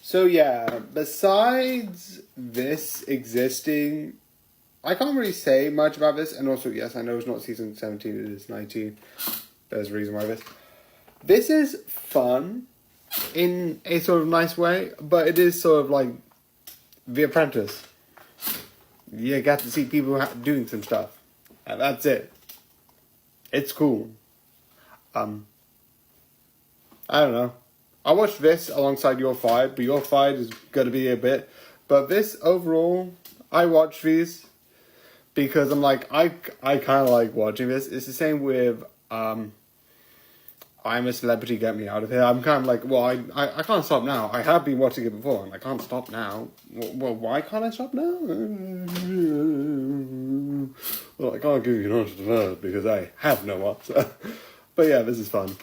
So yeah, besides this existing, I can't really say much about this, and also, yes, I know it's not season 17, it is 19. There's a reason why this is fun in a sort of nice way, but it is sort of like The Apprentice. You got to see people doing some stuff, and that's it. It's cool. I don't know. I watched this alongside Your Fight, but Your Fight is going to be a bit. But this overall, I watch these because I'm like, I kind of like watching this. It's the same with I'm a Celebrity, Get Me Out of Here. I'm kind of like, well, I can't stop now. I have been watching it before, and I can't stop now. Well, why can't I stop now? Well, I can't give you an answer to that because I have no answer. But yeah, this is fun.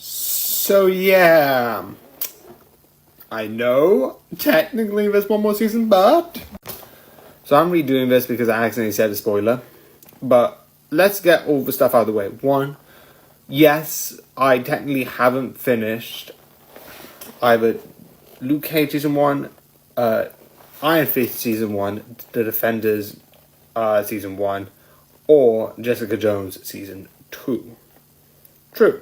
So yeah, I know technically there's one more season, but so I'm redoing this because I accidentally said a spoiler. But let's get all the stuff out of the way. One, yes, I technically haven't finished either Luke Cage season 1, Iron Fist season 1, The Defenders season 1, or Jessica Jones season 2. True.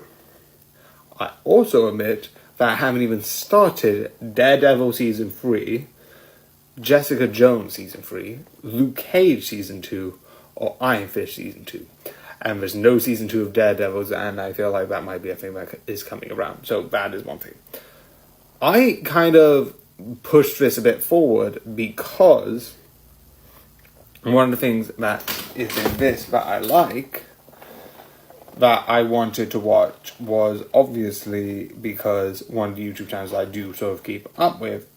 I also admit that I haven't even started Daredevil season 3, Jessica Jones season 3, Luke Cage season 2, or Iron Fist season 2. And there's no season 2 of Daredevils, and I feel like that might be a thing that is coming around. So that is one thing. I kind of pushed this a bit forward because one of the things that is in this that I like, that I wanted to watch, was obviously because one of the YouTube channels I do sort of keep up with,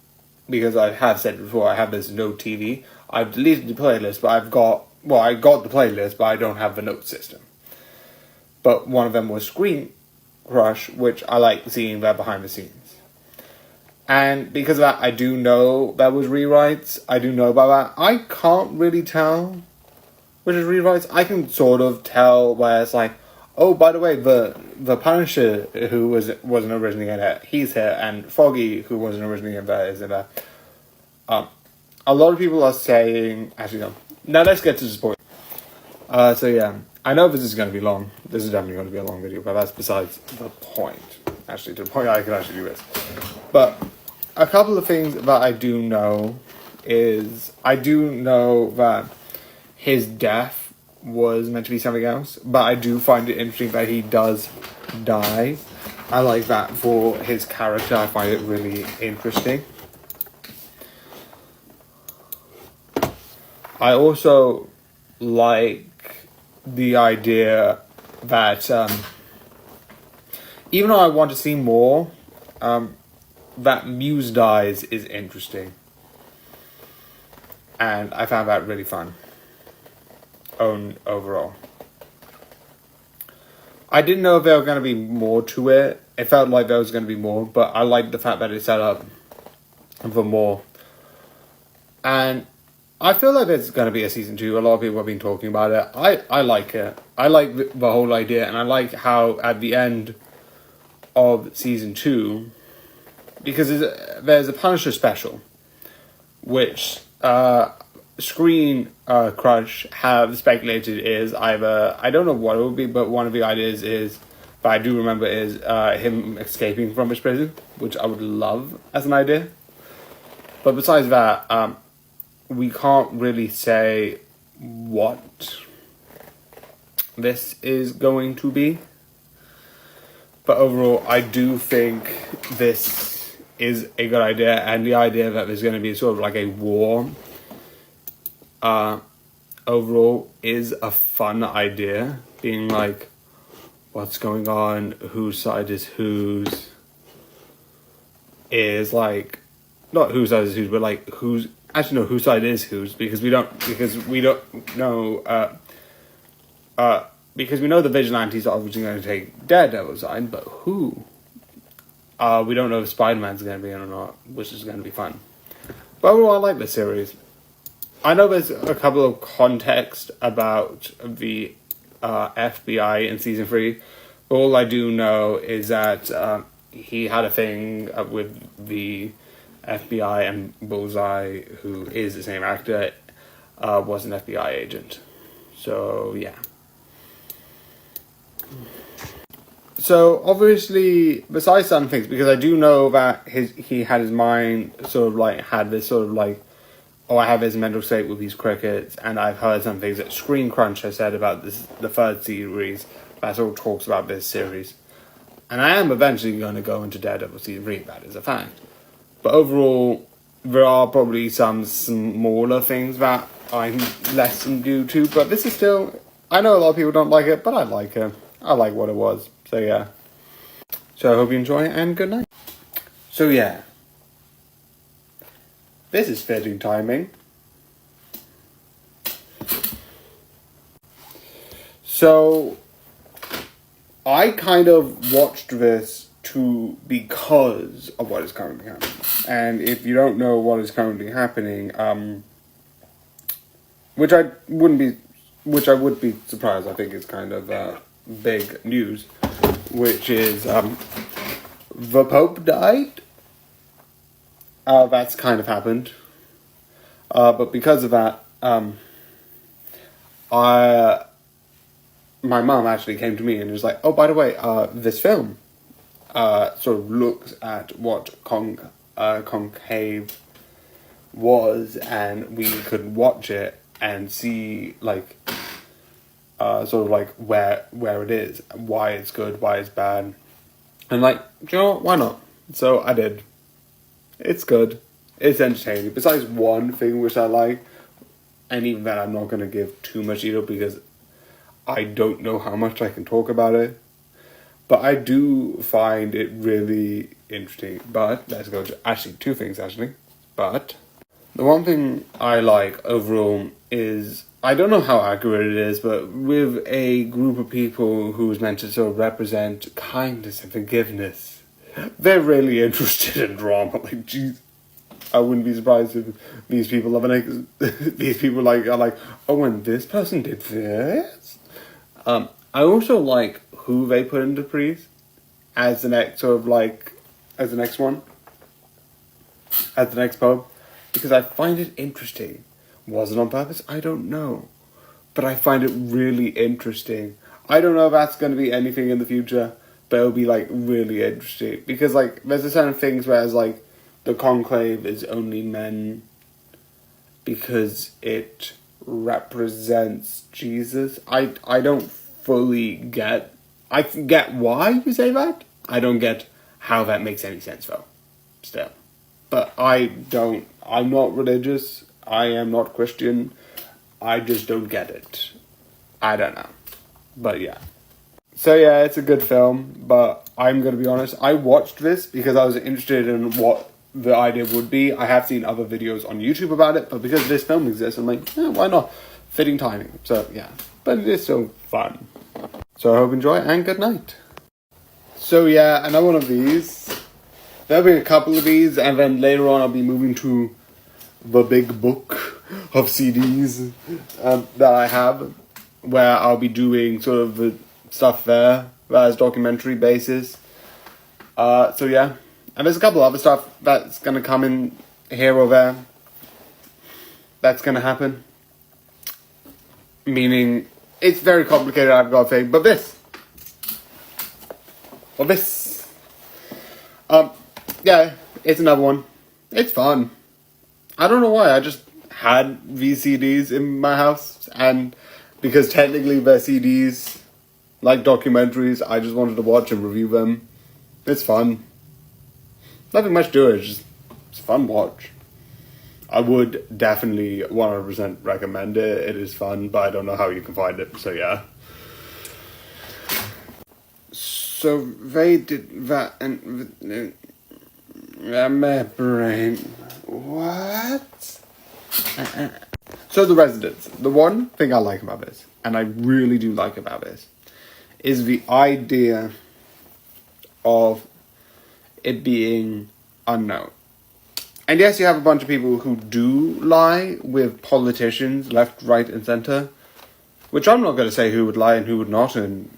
because I have said before, I have this no TV. I've deleted the playlist, but I got the playlist, but I don't have the note system. But one of them was Screen Crush, which I like seeing that behind the scenes. And because of that, I do know that was rewrites. I do know about that. I can't really tell which is rewrites. I can sort of tell where it's like, oh, by the way, the Punisher, who wasn't originally in it, he's here, and Foggy, who wasn't originally in there, is in there. A lot of people are saying, actually no. Now let's get to the spoiler. So yeah, I know this is going to be long. This is definitely going to be a long video, but that's besides the point. Actually, to the point I can actually do this. But a couple of things that I do know is, I do know that his death was meant to be something else, but I do find it interesting that he does die. I like that for his character. I find it really interesting. I also like the idea that even though I want to see more, that Muse dies is interesting. And I found that really fun. Overall. I didn't know if there was going to be more to it. It felt like there was going to be more, but I liked the fact that it set up for more. And I feel like there's going to be a season 2. A lot of people have been talking about it. I like it. I like the whole idea, and I like how at the end of season 2, because there's a Punisher special, which Screen Crush have speculated is either, I don't know what it would be, but one of the ideas is, but I do remember, is him escaping from his prison, which I would love as an idea. But besides that, we can't really say what this is going to be. But overall, I do think this is a good idea, and the idea that there's going to be sort of like a war overall is a fun idea. Being like, what's going on, whose side is whose, is like, not whose side is whose, but like whose, actually no, whose side is whose, because we don't know, because we know the Vigilantes are obviously going to take Daredevil's side, but who? We don't know if Spider-Man's going to be in or not, which is going to be fun. But overall, I like this series. I know there's a couple of context about the FBI in season 3, All I do know is that he had a thing with the FBI, and Bullseye, who is the same actor, was an FBI agent. So, yeah. So, obviously, besides some things, because I do know that he had his mind sort of like, had this sort of like, oh, I have this mental state with these crickets, and I've heard some things that Screen Crunch has said about the third series, that sort of talks about this series. And I am eventually going to go into Daredevil Season 3, that is a fact. But overall, there are probably some smaller things that I'm less than due to, but this is still, I know a lot of people don't like it, but I like it. I like what it was, so yeah. So I hope you enjoy, and good night. So yeah. This is fitting timing. So, I kind of watched this because of what is currently happening. And if you don't know what is currently happening, which I would be surprised, I think it's kind of big news, which is the Pope died. That's kind of happened. But because of that, my mum actually came to me and was like, oh, by the way, this film sort of looks at what Conclave was, and we could watch it and see, like, sort of like where it is, why it's good, why it's bad. And like, do you know what? Why not? So I did. It's good. It's entertaining. Besides one thing which I like, and even that I'm not going to give too much either because I don't know how much I can talk about it. But I do find it really interesting. But let's go to actually two things actually. But the one thing I like overall is, I don't know how accurate it is, but with a group of people who is meant to sort of represent kindness and forgiveness, they're really interested in drama. Like, geez, I wouldn't be surprised if these people are like, oh, and this person did this. I also like who they put into Priest as the next as the next one, as the next Pope, because I find it interesting. Was it on purpose? I don't know, but I find it really interesting. I don't know if that's going to be anything in the future, but it'll be like really interesting because like there's a certain things whereas like the Conclave is only men because it represents Jesus. I don't fully get. I get why you say that. I don't get how that makes any sense though. Still, but I'm not religious. I am not Christian. I just don't get it. I don't know. But yeah. So yeah, it's a good film, but I'm going to be honest, I watched this because I was interested in what the idea would be. I have seen other videos on YouTube about it, but because this film exists, I'm like, why not? Fitting timing. So yeah, but it is still fun. So I hope you enjoy, and good night. So yeah, another one of these. There'll be a couple of these, and then later on I'll be moving to the big book of CDs that I have, where I'll be doing sort of the stuff there as documentary basis. So yeah, and there's a couple other stuff that's gonna come in here or there. That's gonna happen. Meaning, it's very complicated, I've got to say, but this. Or this. Yeah, it's another one. It's fun. I don't know why, I just had these CDs in my house, and because technically they're CDs, like documentaries, I just wanted to watch and review them. It's fun. Nothing much to it, it's a fun watch. I would definitely 100% recommend it. It is fun, but I don't know how you can find it, so yeah. So they did that, and my brain. What? So The Residents. The one thing I like about this, and I really do like about this, is the idea of it being unknown. And yes, you have a bunch of people who do lie with politicians left, right, and center, which I'm not going to say who would lie and who would not, and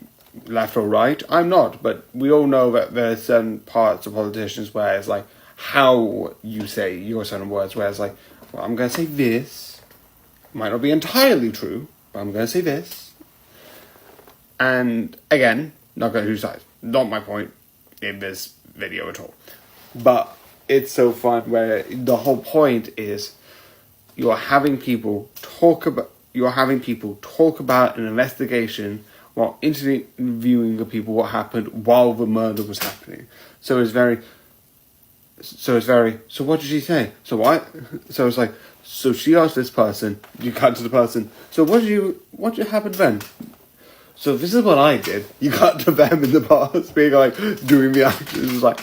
left or right. I'm not, but we all know that there's certain parts of politicians where it's like how you say your certain words, where it's like, well, I'm going to say this. Might not be entirely true, but I'm going to say this. And again, not going to do sides. Not my point in this video at all. But it's so fun where the whole point is you're having people talk about an investigation while interviewing the people what happened while the murder was happening. So what did she say? So what? So it's like, so she asked this person, you cut to the person, so what did happen then? So this is what I did. You cut to them in the past, being like, doing the actions. It's like,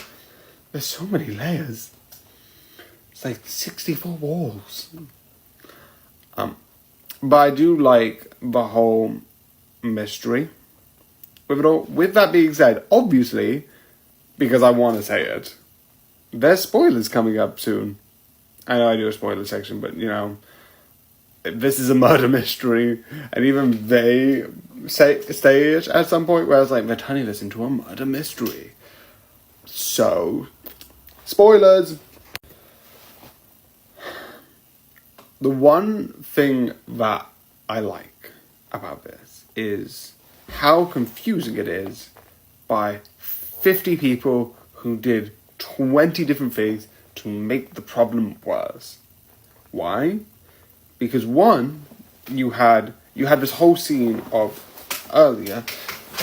there's so many layers. It's like 64 walls. But I do like the whole mystery with it all. With that being said, obviously, because I want to say it, there's spoilers coming up soon. I know I do a spoiler section, but this is a murder mystery, and even they say it at some point where I was like, they're turning this into a murder mystery. So, spoilers. The one thing that I like about this is how confusing it is by 50 people who did 20 different things to make the problem worse. Why? Because one, you had this whole scene of earlier,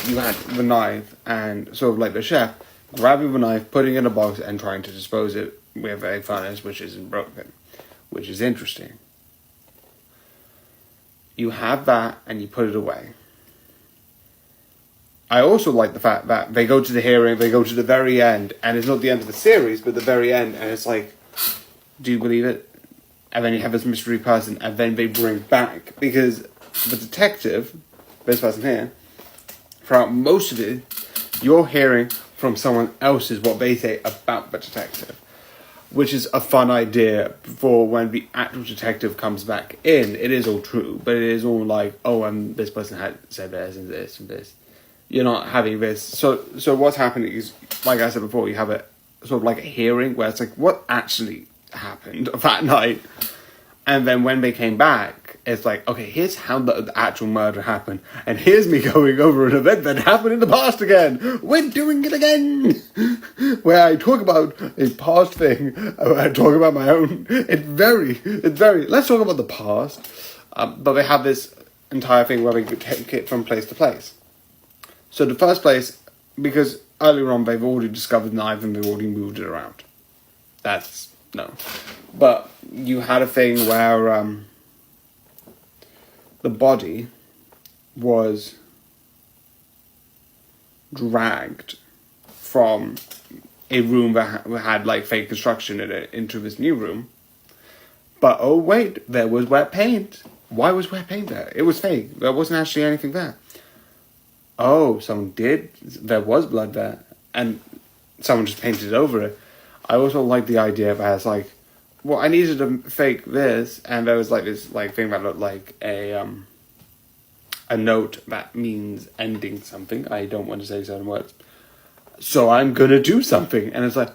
you had the knife and sort of like the chef grabbing the knife, putting it in a box and trying to dispose it with a furnace which isn't broken, which is interesting. You have that and you put it away. I also like the fact that they go to the hearing, they go to the very end, and it's not the end of the series, but the very end, and it's like, do you believe it? And then you have this mystery person, and then they bring back, because the detective, this person here, throughout most of it, you're hearing from someone else's what they say about the detective, which is a fun idea for when the actual detective comes back in. It is all true, but it is all like, oh, and this person had said this and this and this. You're not having this. So what's happening is, like I said before, you have a sort of like a hearing where it's like, what actually happened that night? And then when they came back, it's like, okay, here's how the actual murder happened. And here's me going over an event that happened in the past again. We're doing it again. Where I talk about a past thing. Where I talk about my own. It's very, let's talk about the past. But they have this entire thing where they take it from place to place. So the first place, because earlier on they've already discovered the knife and they've already moved it around. That's, no. But you had a thing where the body was dragged from a room that had like fake construction in it into this new room. But oh wait, there was wet paint. Why was wet paint there? It was fake. There wasn't actually anything there. Oh, there was blood there, and someone just painted over it. I also like the idea that it's like, well, I needed to fake this, and there was like this like thing that looked like a note that means ending something. I don't want to say certain words. So I'm gonna do something, and it's like,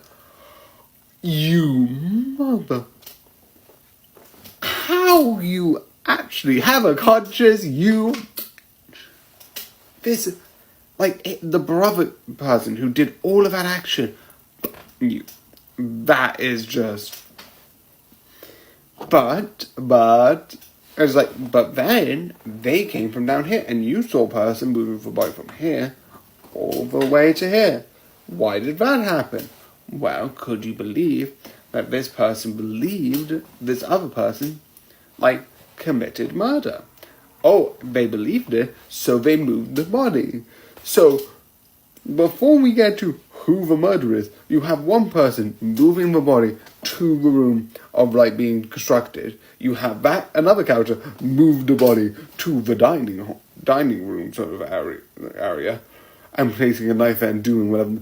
you mother, how you actually have a conscience, you. This, like, the brother person who did all of that action, that is just, but, it's like, but then, they came from down here, and you saw a person moving the body from here, all the way to here. Why did that happen? Well, could you believe that this person believed this other person, like, committed murder? Oh, they believed it, so they moved the body. So, before we get to who the murderer is, you have one person moving the body to the room of, like, being constructed. You have that, another character, move the body to the dining room sort of area, and placing a knife there and doing whatever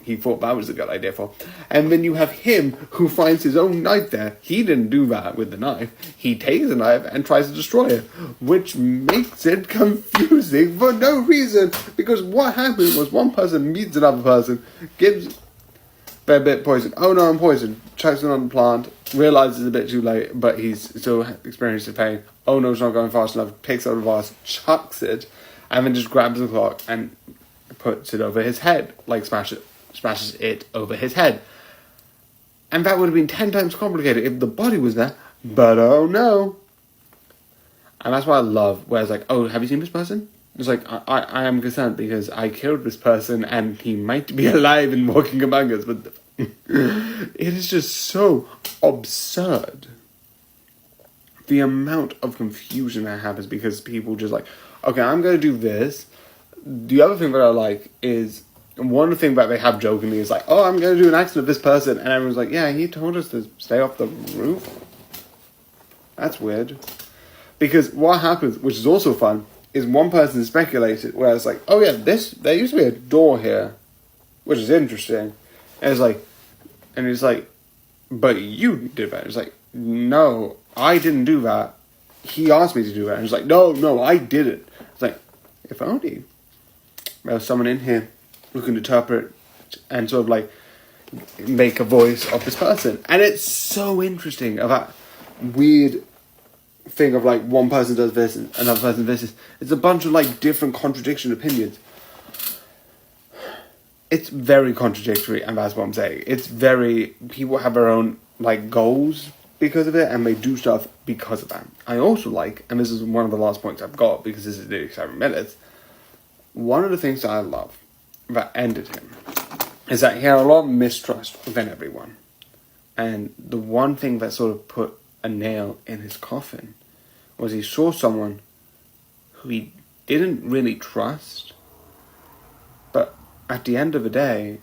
he thought that was a good idea for. And then you have him who finds his own knife there. He didn't do that with the knife. He takes the knife and tries to destroy it, which makes it confusing for no reason. Because what happened was one person meets another person, gives their bit poison. Oh no, I'm poisoned. Checks it on the plant, realizes it's a bit too late, but he's still experiencing pain. Oh no, it's not going fast enough. Picks up the vase, chucks it, and then just grabs the clock and puts it over his head, like smashes it over his head. And that would have been 10 times complicated if the body was there, but oh no. And that's what I love, where it's like, oh, have you seen this person? It's like, I am concerned because I killed this person and he might be alive and walking among us, but it is just so absurd. The amount of confusion that happens because people just like, okay, I'm going to do this. The other thing that I like is, one thing that they have jokingly is like, oh, I'm going to do an accident with this person. And everyone's like, yeah, he told us to stay off the roof. That's weird. Because what happens, which is also fun, is one person speculated where it's like, oh yeah, there used to be a door here, which is interesting. And it's like, but you did that. It's like, no, I didn't do that. He asked me to do that. And it's like, no, I did it. It's like, if only there was someone in here who can interpret and sort of like make a voice of this person. And it's so interesting of that weird thing of like one person does this and another person does this. It's a bunch of like different contradiction opinions. It's very contradictory, and that's what I'm saying. It's very, people have their own like goals because of it, and they do stuff because of that. I also like, and this is one of the last points I've got because this is nearly 7 minutes, one of the things that I love that ended him is that he had a lot of mistrust within everyone. And the one thing that sort of put a nail in his coffin was he saw someone who he didn't really trust, but at the end of the day,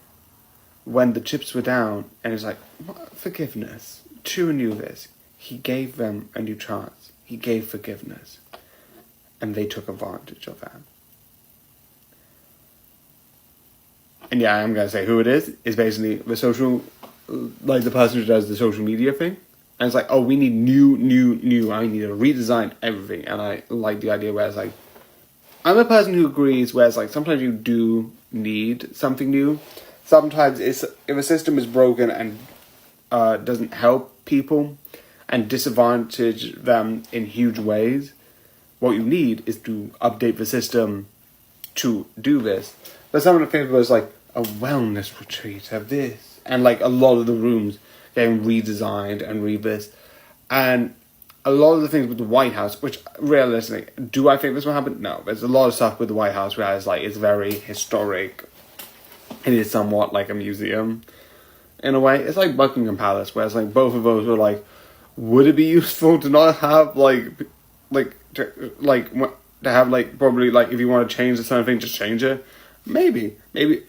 when the chips were down, and it's like, what? Forgiveness. True knew this. He gave them a new chance. He gave forgiveness. And they took advantage of that. And yeah, I'm going to say who it is basically the social, like the person who does the social media thing. And it's like, oh, we need new. I need to redesign everything. And I like the idea where it's like, I'm a person who agrees where it's like, sometimes you do need something new. Sometimes if a system is broken and doesn't help people and disadvantage them in huge ways, what you need is to update the system to do this. But some of the things was like a wellness retreat of this, and like a lot of the rooms getting redesigned and this, and a lot of the things with the White House, which realistically, do I think this will happen? No. There's a lot of stuff with the White House where it's like, it's very historic. It is somewhat like a museum in a way. It's like Buckingham Palace, where it's like both of those were like, would it be useful to not have to have like, probably like, if you want to change the certain thing, just change it? Maybe,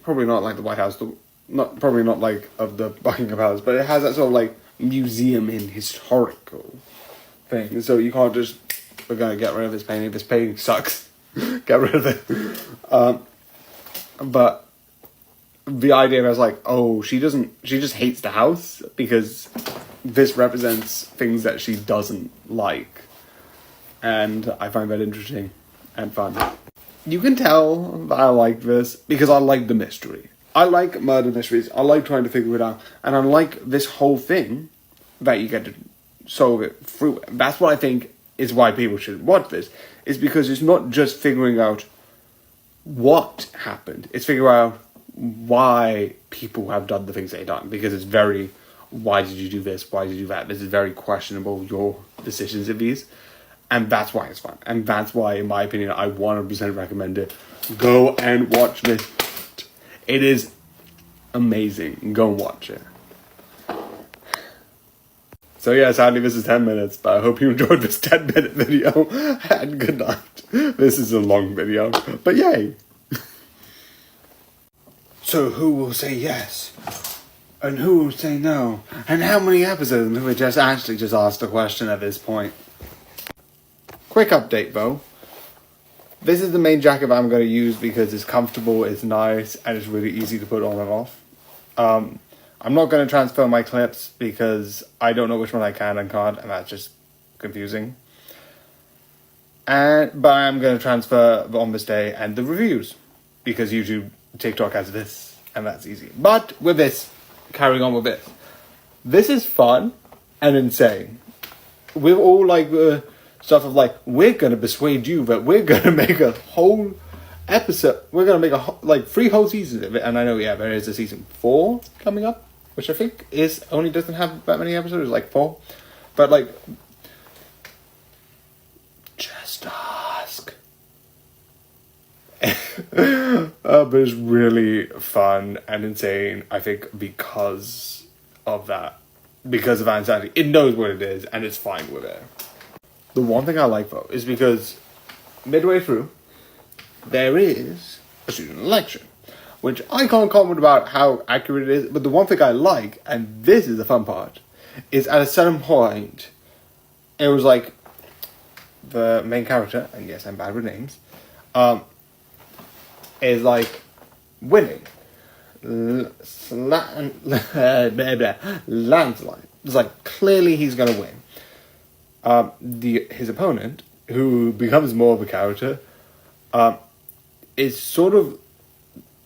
probably not like the White House, probably not like of the Buckingham Palace, but it has that sort of like museum in historical thing. So you can't just, we're going to get rid of this painting. This painting sucks. Get rid of it. But the idea was like, oh, she just hates the house because this represents things that she doesn't like. And I find that interesting and fun. You can tell that I like this because I like the mystery. I like murder mysteries. I like trying to figure it out. And I like this whole thing that you get to solve it through. That's what I think is why people should watch this. Is because it's not just figuring out what happened. It's figuring out why people have done the things they've done. Because it's very, why did you do this? Why did you do that? This is very questionable, your decisions of these. And that's why it's fun. And that's why, in my opinion, I 100% recommend it. Go and watch this. It is amazing. Go and watch it. So yeah, sadly this is 10 minutes, but I hope you enjoyed this 10-minute video. And good night. This is a long video, but yay. So who will say yes? And who will say no? And how many episodes? And who would just actually just asked a question at this point? Quick update though. This is the main jacket that I'm going to use because it's comfortable, it's nice, and it's really easy to put on and off. I'm not going to transfer my clips because I don't know which one I can and can't, and that's just confusing. But I'm going to transfer the On This Day and the reviews because YouTube, TikTok has this, and that's easy. But with this, carrying on with it, this is fun and insane. With all like the stuff of like, we're going to persuade you that we're going to make a whole episode, we're going to make like 3 whole seasons of it. And I know, yeah, there is a season 4 coming up, which I think only doesn't have that many episodes, like 4. But like, just ask. But it's really fun and insane, I think, because of that. Because of anxiety. It knows what it is, and it's fine with it. The one thing I like, though, is because midway through, there is a student election, which I can't comment about how accurate it is, but the one thing I like, and this is the fun part, is at a certain point, it was like, the main character, and yes, I'm bad with names, is like winning. Landslide. It's like clearly he's gonna win. His opponent, who becomes more of a character, is sort of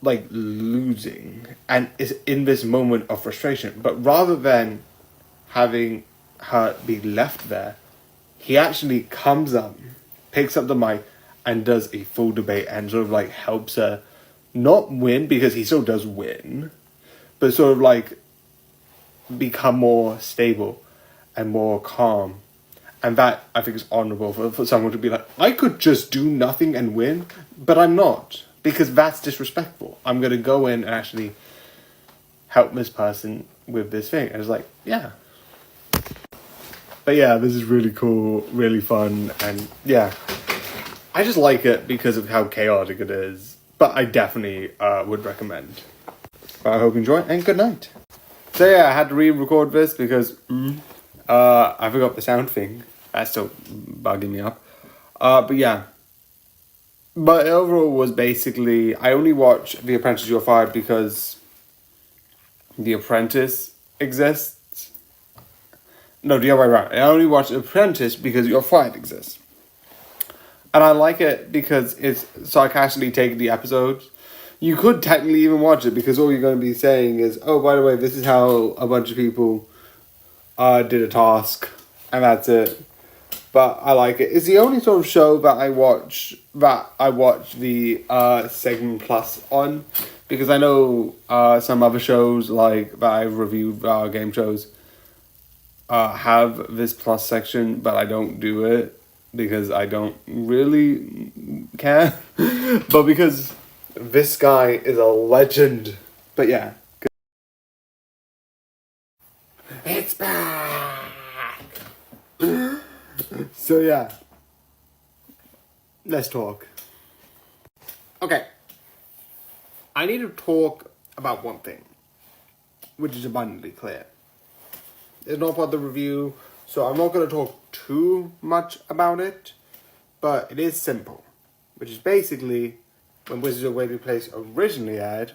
like losing and is in this moment of frustration. But rather than having her be left there, he actually comes up, picks up the mic, and does a full debate and sort of like helps her not win, because he still does win, but sort of like become more stable and more calm. And that, I think, is honourable for someone to be like, I could just do nothing and win, but I'm not, because that's disrespectful. I'm going to go in and actually help this person with this thing. And it's like, yeah. But yeah, this is really cool, really fun, and yeah. I just like it because of how chaotic it is, but I definitely would recommend. But I hope you enjoy, and good night. So yeah, I had to re-record this because I forgot the sound thing. That's still bugging me up. But yeah. But overall was basically, I only watched The Apprentice You're Fired because The Apprentice exists. No, the other way around. I only watched The Apprentice because You're Fired exists. And I like it because it's sarcastically taking the episodes. You could technically even watch it because all you're going to be saying is, oh, by the way, this is how a bunch of people did a task. And that's it. But I like it. It's the only sort of show that I watch the Segment Plus on. Because I know some other shows like that I've reviewed, game shows, have this plus section, but I don't do it. Because I don't really care. But because this guy is a legend. But yeah. It's back! So yeah. Let's talk. Okay. I need to talk about one thing. Which is abundantly clear. It's not part of the review. So I'm not going to talk too much about it, but it is simple, which is basically when Wizards of Waverly Place originally aired,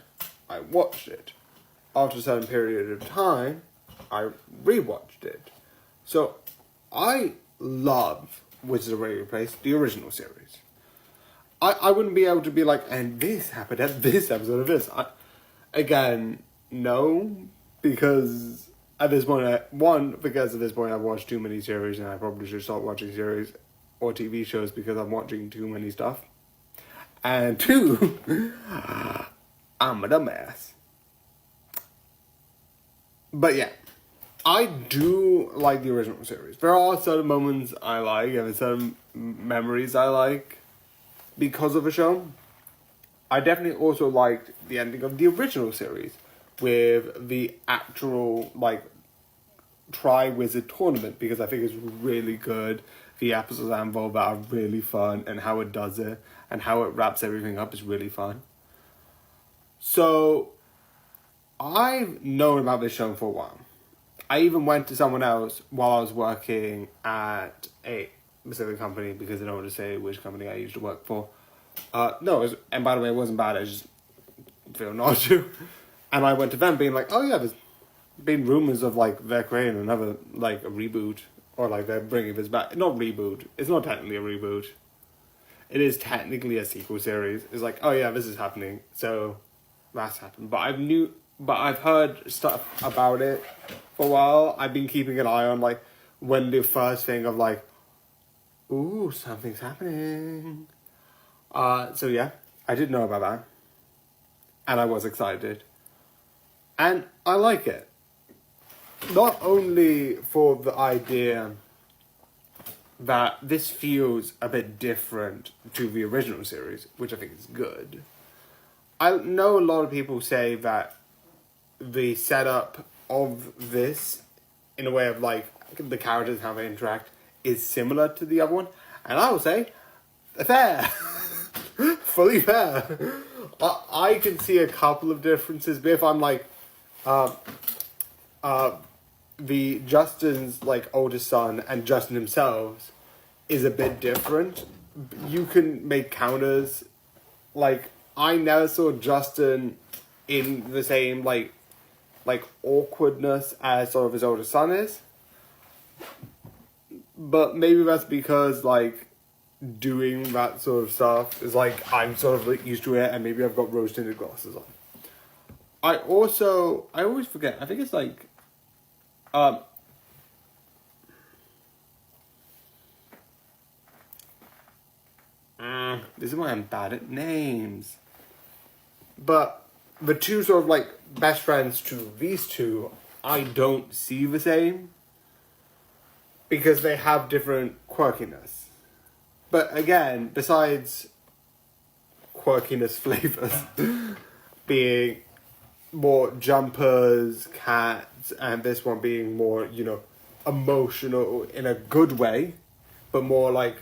I watched it. After a certain period of time, I rewatched it. So I love Wizards of Waverly Place, the original series. I wouldn't be able to be like, and this happened at this episode of this. Again, no, because at this point, because at this point I've watched too many series and I probably should stop watching series or TV shows because I'm watching too many stuff. And 2, I'm a dumbass. But yeah, I do like the original series. There are certain moments I like and certain memories I like because of the show. I definitely also liked the ending of the original series with the actual, like, Tri-Wizard tournament, because I think it's really good. The episodes that involve that are really fun, and how it does it, and how it wraps everything up is really fun. So, I've known about this show for a while. I even went to someone else while I was working at a specific company, because I don't want to say which company I used to work for. And by the way, it wasn't bad, I just feel not to. And I went to them being like, oh yeah, there's been rumors of like they're creating another like a reboot, or like they're bringing this back. Not reboot. It's not technically a reboot. It is technically a sequel series. It's like, oh yeah, this is happening. So that's happened. But I've heard stuff about it for a while. I've been keeping an eye on like when the first thing of like, ooh, something's happening. So yeah, I did know about that. And I was excited. And I like it. Not only for the idea that this feels a bit different to the original series, which I think is good. I know a lot of people say that the setup of this, in a way of like the characters, how they interact, is similar to the other one. And I will say, fair. Fully fair. I can see a couple of differences, but if I'm like, the Justin's like oldest son and Justin himself is a bit different. You can make counters. Like I never saw Justin in the same like awkwardness as sort of his older son is. But maybe that's because like doing that sort of stuff is like I'm sort of like used to it, and maybe I've got rose tinted glasses on. I always forget. I think it's like this is why I'm bad at names. But the two sort of like best friends to these two, I don't see the same. Because they have different quirkiness. But again, besides quirkiness flavors, being more jumpers, cats, and this one being more, emotional in a good way, but more like,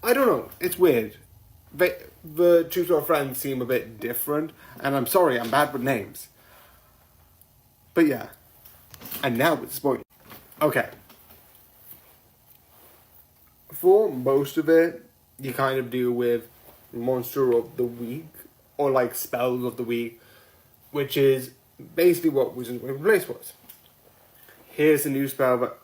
I don't know, it's weird. The two sort of friends seem a bit different, and I'm sorry, I'm bad with names. But yeah, and now it's spoiled. Okay. For most of it, you kind of deal with Monster of the Week, or like Spells of the Week, which is basically what Wizards Way Replace was. Here's a new spell, but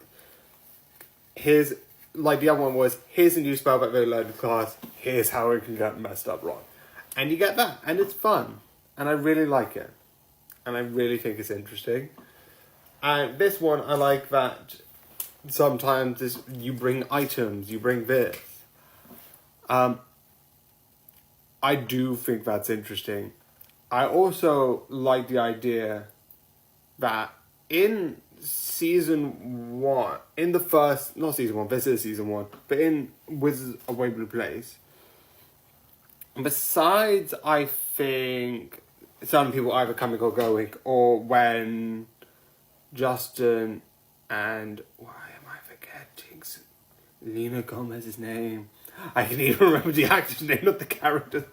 here's, like the other one was, here's a new spell that they learned in class, here's how it can get messed up wrong. And you get that, and it's fun. And I really like it. And I really think it's interesting. And this one, I like that sometimes you bring items, you bring this. I do think that's interesting. I also like the idea that in season 1, in the first, not season 1, this is season 1, but in Wizards of Waverly Place, besides, I think, some people either coming or going, or when Justin and, why am I forgetting Lena Gomez's name? I can even remember the actor's name, not the character.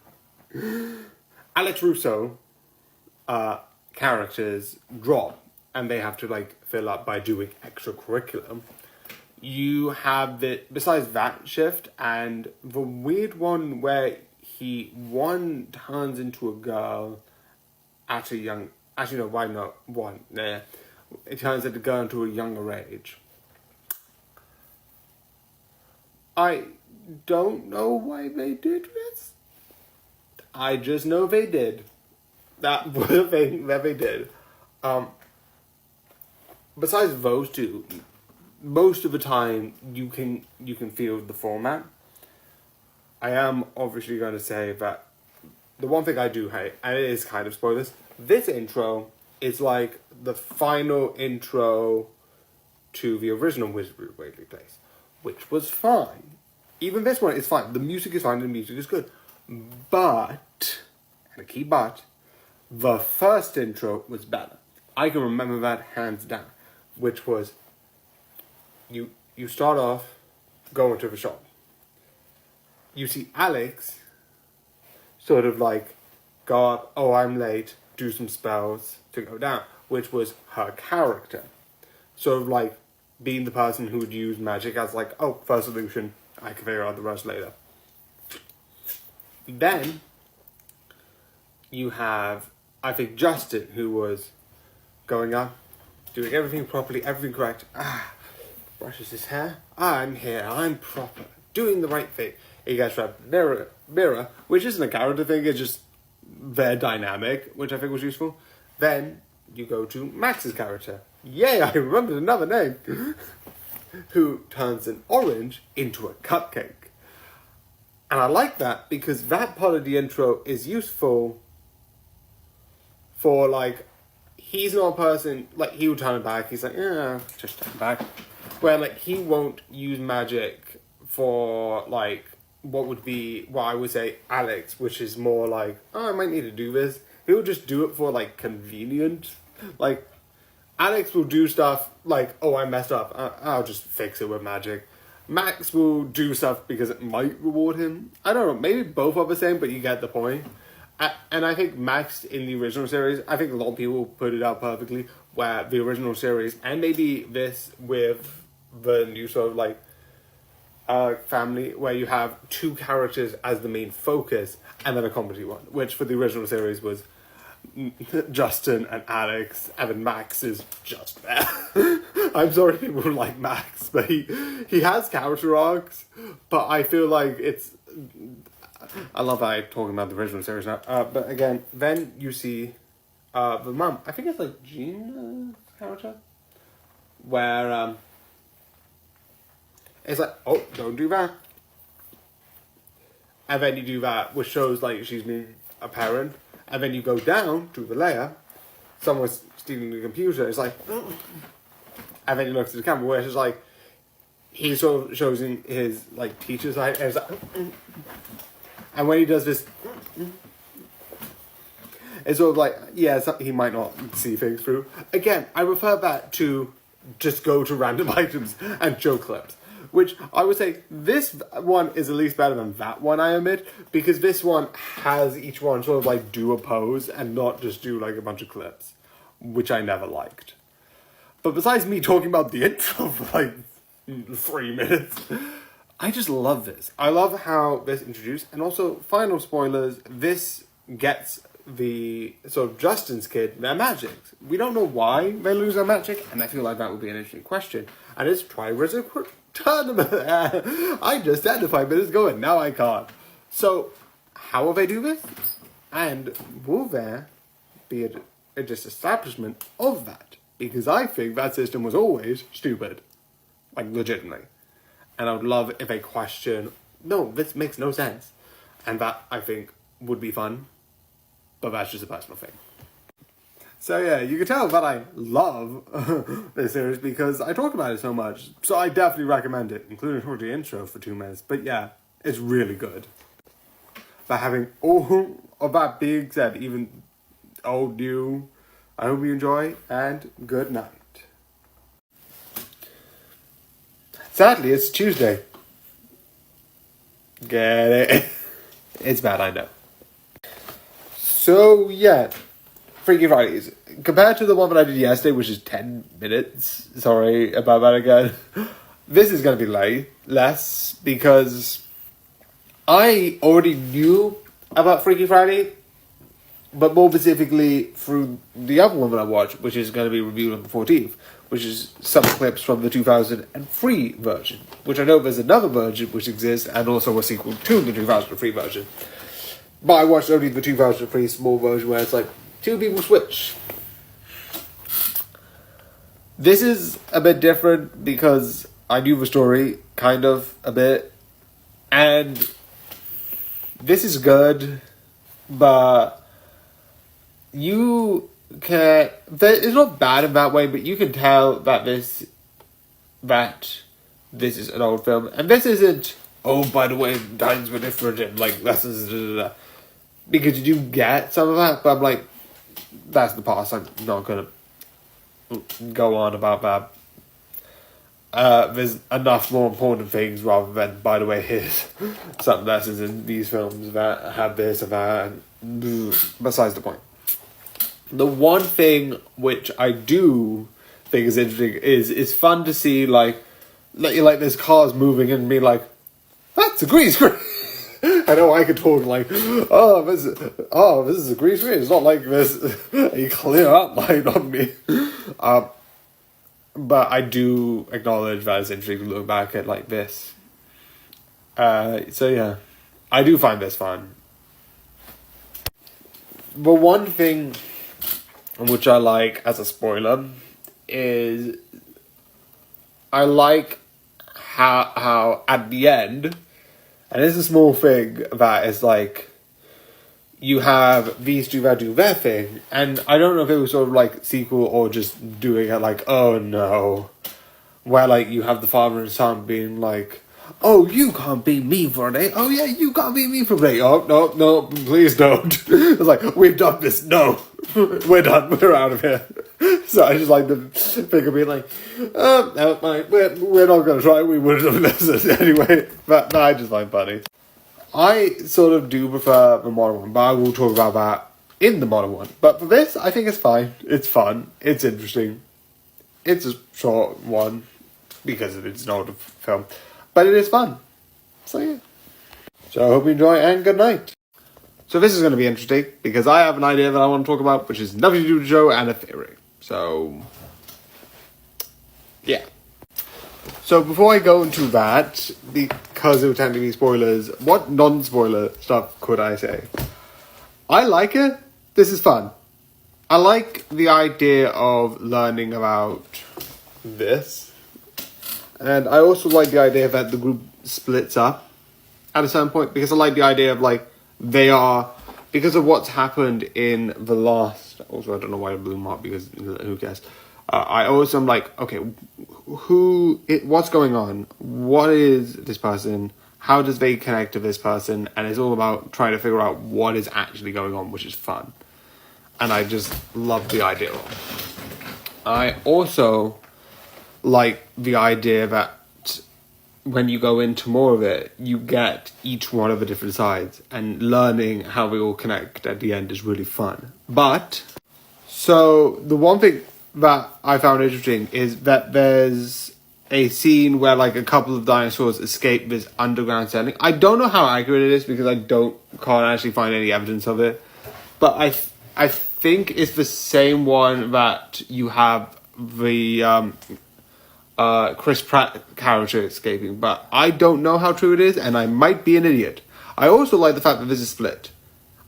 Alex Russo characters drop, and they have to like fill up by doing extra curriculum. You have the, besides that shift, and the weird one where one turns into a girl at a young, actually no, why not one? Yeah, it turns into a girl into a younger age. I don't know why they did this. I just know they did. That was a thing that they did. Besides those two, most of the time you can feel the format. I am obviously going to say that the one thing I do hate, and it is kind of spoilers, this intro is like the final intro to the original Wizard of Waverly Place, which was fine. Even this one is fine. The music is fine, the music is good. But, and a key but, the first intro was better. I can remember that hands down, which was, you start off going to the shop. You see Alex sort of like go up, oh, I'm late, do some spells to go down, which was her character. Sort of like being the person who would use magic as like, oh, first solution, I can figure out the rest later. Then you have I think Justin, who was going up, doing everything properly, everything correct, brushes his hair, I'm here, I'm proper, doing the right thing. He gets trapped Mira, which isn't a character thing, it's just their dynamic, which I think was useful. Then you go to Max's character. Yay, I remembered another name. Who turns an orange into a cupcake. And I like that because that part of the intro is useful for, like, he's not a person, like, he will turn it back. He's like, yeah, just turn it back. Where, like, he won't use magic for, like, what I would say Alex, which is more like, oh, I might need to do this. He'll just do it for, like, convenient. Like, Alex will do stuff like, oh, I messed up, I'll just fix it with magic. Max will do stuff because it might reward him. I don't know, maybe both are the same, but you get the point. And I think Max in the original series, I think a lot of people put it out perfectly, where the original series, and maybe this with the new sort of like family, where you have two characters as the main focus, and then a comedy one, which for the original series was Justin and Alex, and then Max is just there. I'm sorry people who like Max, but he has character arcs, but I feel like it's... I love that I'm talking about the original series now. But again, then you see the mum. I think it's like Gina's character, where it's like, oh, don't do that. And then you do that, which shows like she's been a parent. And then you go down to the layer, someone's stealing the computer, it's like, and then he looks at the camera where it's like, he sort of shows in his like teacher side, and it's like, and when he does this, it's sort of like, yeah, he might not see things through. Again, I refer back to just go to random items and show clips. Which I would say this one is at least better than that one, I admit, because this one has each one sort of like do a pose and not just do like a bunch of clips, which I never liked. But besides me talking about the intro for like 3 minutes, I just love this. I love how this introduced, and also final spoilers, this gets the sort of Justin's kid their magic. We don't know why they lose their magic, and I feel like that would be an interesting question. And it's Triwizard Tournament. I just said 5 minutes ago and now I can't. So, how will they do this? And will there be a disestablishment of that? Because I think that system was always stupid. Like, legitimately. And I would love if they question, no, this makes no sense. And that, I think, would be fun. But that's just a personal thing. So yeah, you can tell that I love this series because I talk about it so much. So I definitely recommend it, including the intro for 2 minutes. But yeah, it's really good. But having all of that being said, even old, new, I hope you enjoy, and good night. Sadly, it's Tuesday. Get it? It's bad, I know. So yeah. Freaky Fridays. Compared to the one that I did yesterday, which is 10 minutes, sorry about that again, this is going to be less, because I already knew about Freaky Friday, but more specifically through the other one that I watched, which is going to be reviewed on the 14th, which is some clips from the 2003 version, which I know there's another version which exists, and also a sequel to the 2003 version. But I watched only the 2003 small version where it's like, 2 people switch. This is a bit different because I knew the story, kind of, a bit. And this is good, but you can... It's not bad in that way, but you can tell that this is an old film. And this isn't, oh, by the way, times were different, and like, lessons, because you do get some of that, but I'm like, that's the past. I'm not going to go on about that. There's enough more important things rather than, by the way, here's some lessons in these films that have this and that. And besides the point. The one thing which I do think is interesting is it's fun to see like there's cars moving and be like, that's a green screen. And I know I could talk like, this is a green screen. It's not like this. A clear outline on me. But I do acknowledge that it's interesting to look back at like this. So yeah, I do find this fun. But one thing which I like as a spoiler is I like how at the end, and it's a small thing that is like, you have these two that do their thing, and I don't know if it was sort of like sequel or just doing it like, oh no, where like you have the father and son being like, oh, you can't beat me for a day. Oh yeah, you can't beat me for a day. Oh no, please don't. It's like, we've done this. No, we're done. We're out of here. So I just like the thing of being like, no, we're not going to try. We would have listened anyway. But no, I just find funny. I sort of do prefer the modern one, but I will talk about that in the modern one. But for this, I think it's fine. It's fun. It's interesting. It's a short one because it's an older film. But it is fun. So yeah. So I hope you enjoy and good night. So this is going to be interesting because I have an idea that I want to talk about, which is nothing to do with the show and a theory. So yeah. So before I go into that, because it would tend to be spoilers, what non-spoiler stuff could I say? I like it. This is fun. I like the idea of learning about this. And I also like the idea that the group splits up at a certain point, because I like the idea of like, they are, because of what's happened in the last, also I don't know why I blew them up, because who cares. I also am like, okay, what's going on? What is this person? How does they connect to this person? And it's all about trying to figure out what is actually going on, which is fun. And I just love the idea of it. I also like the idea that when you go into more of it, you get each one of the different sides, and learning how they all connect at the end is really fun. But, so the one thing that I found interesting is that there's a scene where like a couple of dinosaurs escape this underground setting. I don't know how accurate it is because I can't actually find any evidence of it. But I think it's the same one that you have the Chris Pratt character escaping, but I don't know how true it is, and I might be an idiot. I also like the fact that this is split.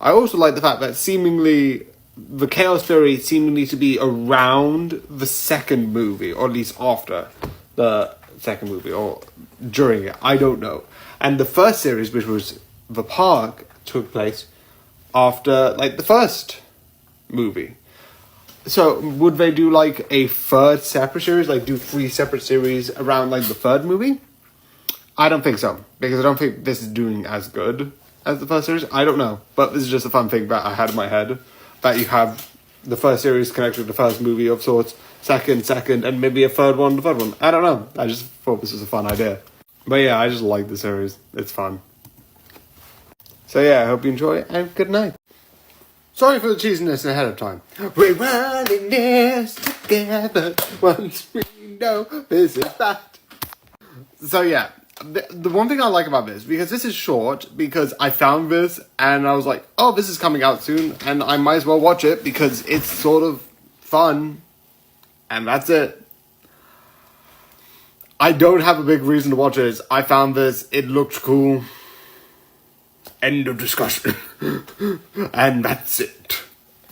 I also like the fact that seemingly the Chaos Theory seemingly to be around the second movie, or at least after the second movie, or during it. I don't know. And the first series, which was The Park, took place after like the first movie. So would they do like a third separate series, like do 3 separate series around like the third movie? I don't think so, because I don't think this is doing as good as the first series. I don't know, but this is just a fun thing that I had in my head, that you have the first series connected to the first movie of sorts, second, and maybe a third one, the third one. I don't know. I just thought this was a fun idea. But yeah, I just like the series. It's fun. So yeah, I hope you enjoy it, and good night. Sorry for the cheesiness ahead of time. We're running this together once we know this is bad. So yeah, the one thing I like about this, because this is short, because I found this and I was like, oh, this is coming out soon, and I might as well watch it because it's sort of fun, and that's it. I don't have a big reason to watch it. I found this, it looked cool. End of discussion. And that's it.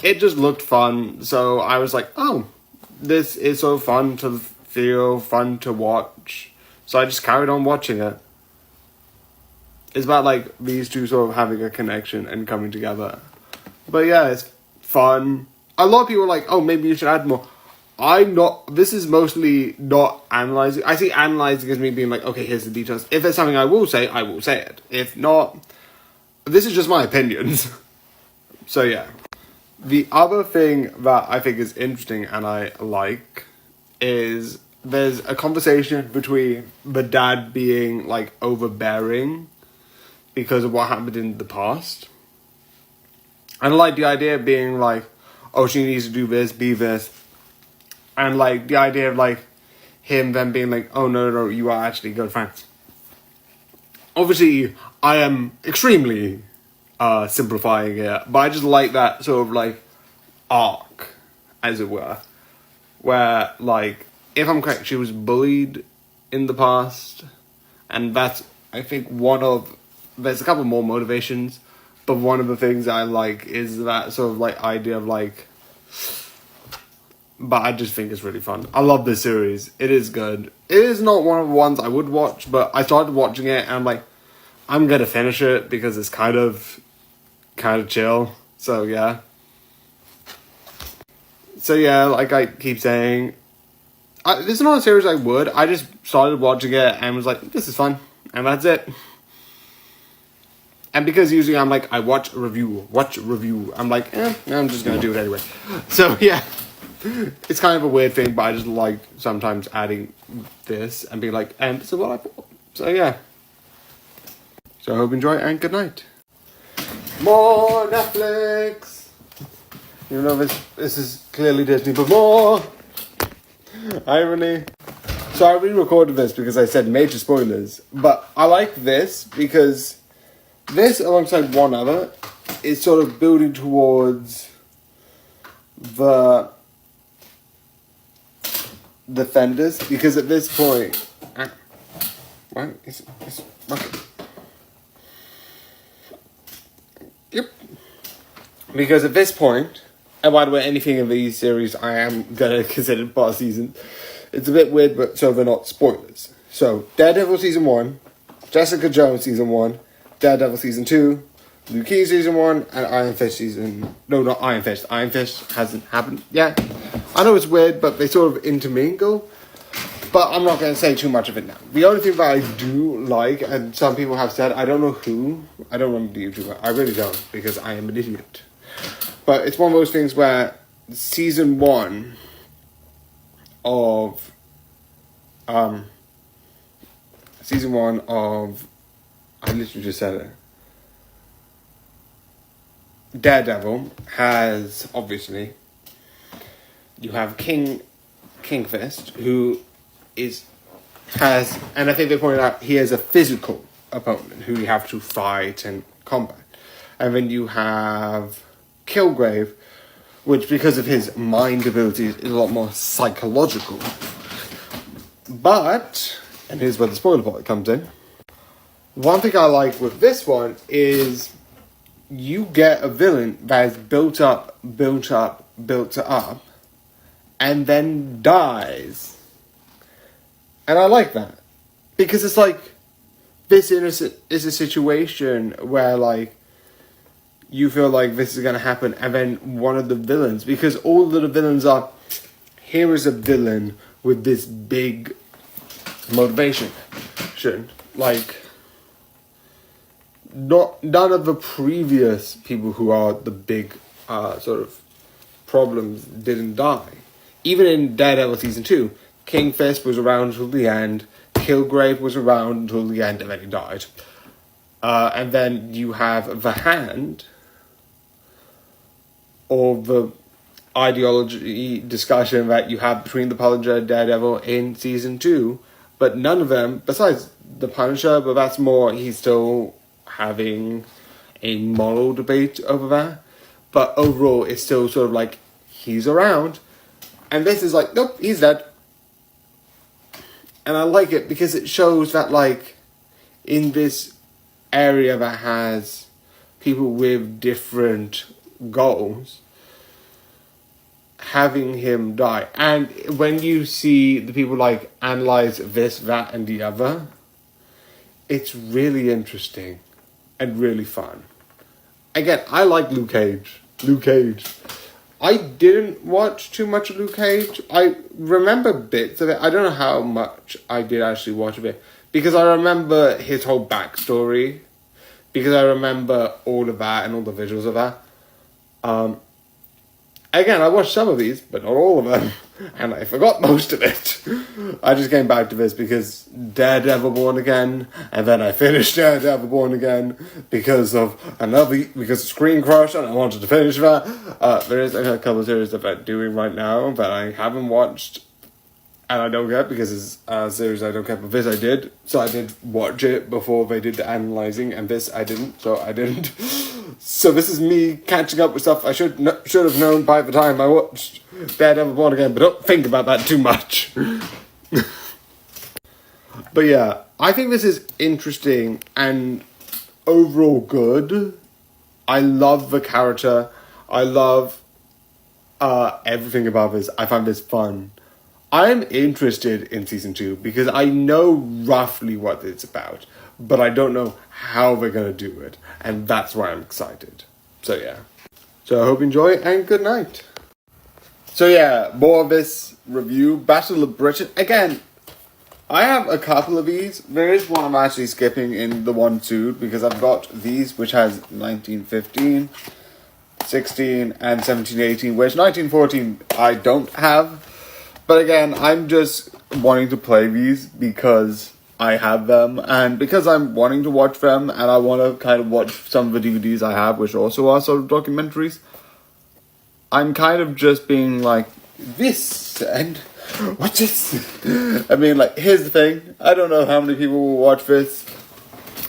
It just looked fun, so I was like, oh, this is so fun to feel, fun to watch. So I just carried on watching it. It's about like these two sort of having a connection and coming together. But yeah, it's fun. A lot of people are like, oh, maybe you should add more. This is mostly not analyzing. I see analyzing as me being like, okay, here's the details. If there's something I will say it. If not, this is just my opinions. So yeah. The other thing that I think is interesting and I like is there's a conversation between the dad being like overbearing because of what happened in the past. And I like the idea of being like, oh, she needs to do this, be this. And like the idea of like him then being like, oh no, you are actually good friends. obviously, I am extremely simplifying it, but I just like that sort of like arc, as it were, where like, if I'm correct, she was bullied in the past, and that's, I think, there's a couple more motivations, but one of the things I like is that sort of like idea of like, but I just think it's really fun. I love this series. It is good. It is not one of the ones I would watch, but I started watching it and I'm like, I'm gonna finish it because it's kind of chill. So yeah. So yeah, like I keep saying, this is not a series I would. I just started watching it and was like, this is fun. And that's it. And because usually I'm like, I watch a review. I'm like, I'm just gonna do it anyway. So yeah. It's kind of a weird thing, but I just like sometimes adding this and being like, and this is what I bought. So yeah. So I hope you enjoy and good night. More Netflix! Even though this is clearly Disney, but more! Irony. So I re-recorded this because I said major spoilers, but I like this because this, alongside one other, is sort of building towards the Defenders, because at this point, right? It's okay. Yep. Because at this point, and by the way, anything in these series I am gonna consider past season. It's a bit weird, but so they're not spoilers. So Daredevil season 1, Jessica Jones season 1, Daredevil season 2, Luke Cage season 1, and Iron Fist season... No, not Iron Fist. Iron Fist hasn't happened yet. I know it's weird, but they sort of intermingle. But I'm not going to say too much of it now. The only thing that I do like, and some people have said, I don't know who, I don't remember the YouTuber, I really don't, because I am an idiot. But it's one of those things where season 1 of... I literally just said it. Daredevil has, obviously, you have King Fist, who has, and I think they pointed out, he has a physical opponent who you have to fight and combat. And then you have Kilgrave, which, because of his mind abilities, is a lot more psychological. But, and here's where the spoiler part comes in, one thing I like with this one is you get a villain that is built up, and then dies. And I like that. Because it's like, this is a situation where, like, you feel like this is going to happen, and then one of the villains, because all of the villains are, here is a villain with this big motivation. Like, none of the previous people who are the big sort of problems didn't die. Even in Daredevil season 2, King Fist was around until the end, Kilgrave was around until the end, and then he died. And then you have the Hand, or the ideology discussion that you have between the Punisher and Daredevil in season 2, but none of them, besides the Punisher, but that's more, he's still having a moral debate over that. But overall, it's still sort of like, he's around. And this is like, nope, he's dead. And I like it because it shows that, like, in this area that has people with different goals, having him die. And when you see the people, like, analyze this, that, and the other, it's really interesting and really fun. Again, I like Luke Cage. I didn't watch too much of Luke Cage. I remember bits of it. I don't know how much I did actually watch of it. Because I remember his whole backstory. Because I remember all of that and all the visuals of that. Again, I watched some of these, but not all of them. And I forgot most of it. I just came back to this because Daredevil Born Again. And then I finished Daredevil Born Again because of Screen Crush. And I wanted to finish that. There is a couple of series that I'm doing right now that I haven't watched. and I don't care because it's a series I don't care, but this I did. So I did watch it before they did the analysing, and this I didn't, so I didn't. So this is me catching up with stuff I should have known by the time I watched Daredevil Born Again, but don't think about that too much. But yeah, I think this is interesting and overall good. I love the character. I love everything about this. I find this fun. I'm interested in season 2 because I know roughly what it's about, but I don't know how they're going to do it, and that's why I'm excited. So yeah. So I hope you enjoy, and good night. So yeah, more of this review. Battle of Britain. Again, I have a couple of these. There is one I'm actually skipping in the one suit because I've got these, which has 1915, 16, and 1718, which 1914 I don't have. But again, I'm just wanting to play these because I have them, and because I'm wanting to watch them, and I want to kind of watch some of the DVDs I have, which also are sort of documentaries. I'm kind of just being like, this, and what's this? I mean, like, here's the thing. I don't know how many people will watch this.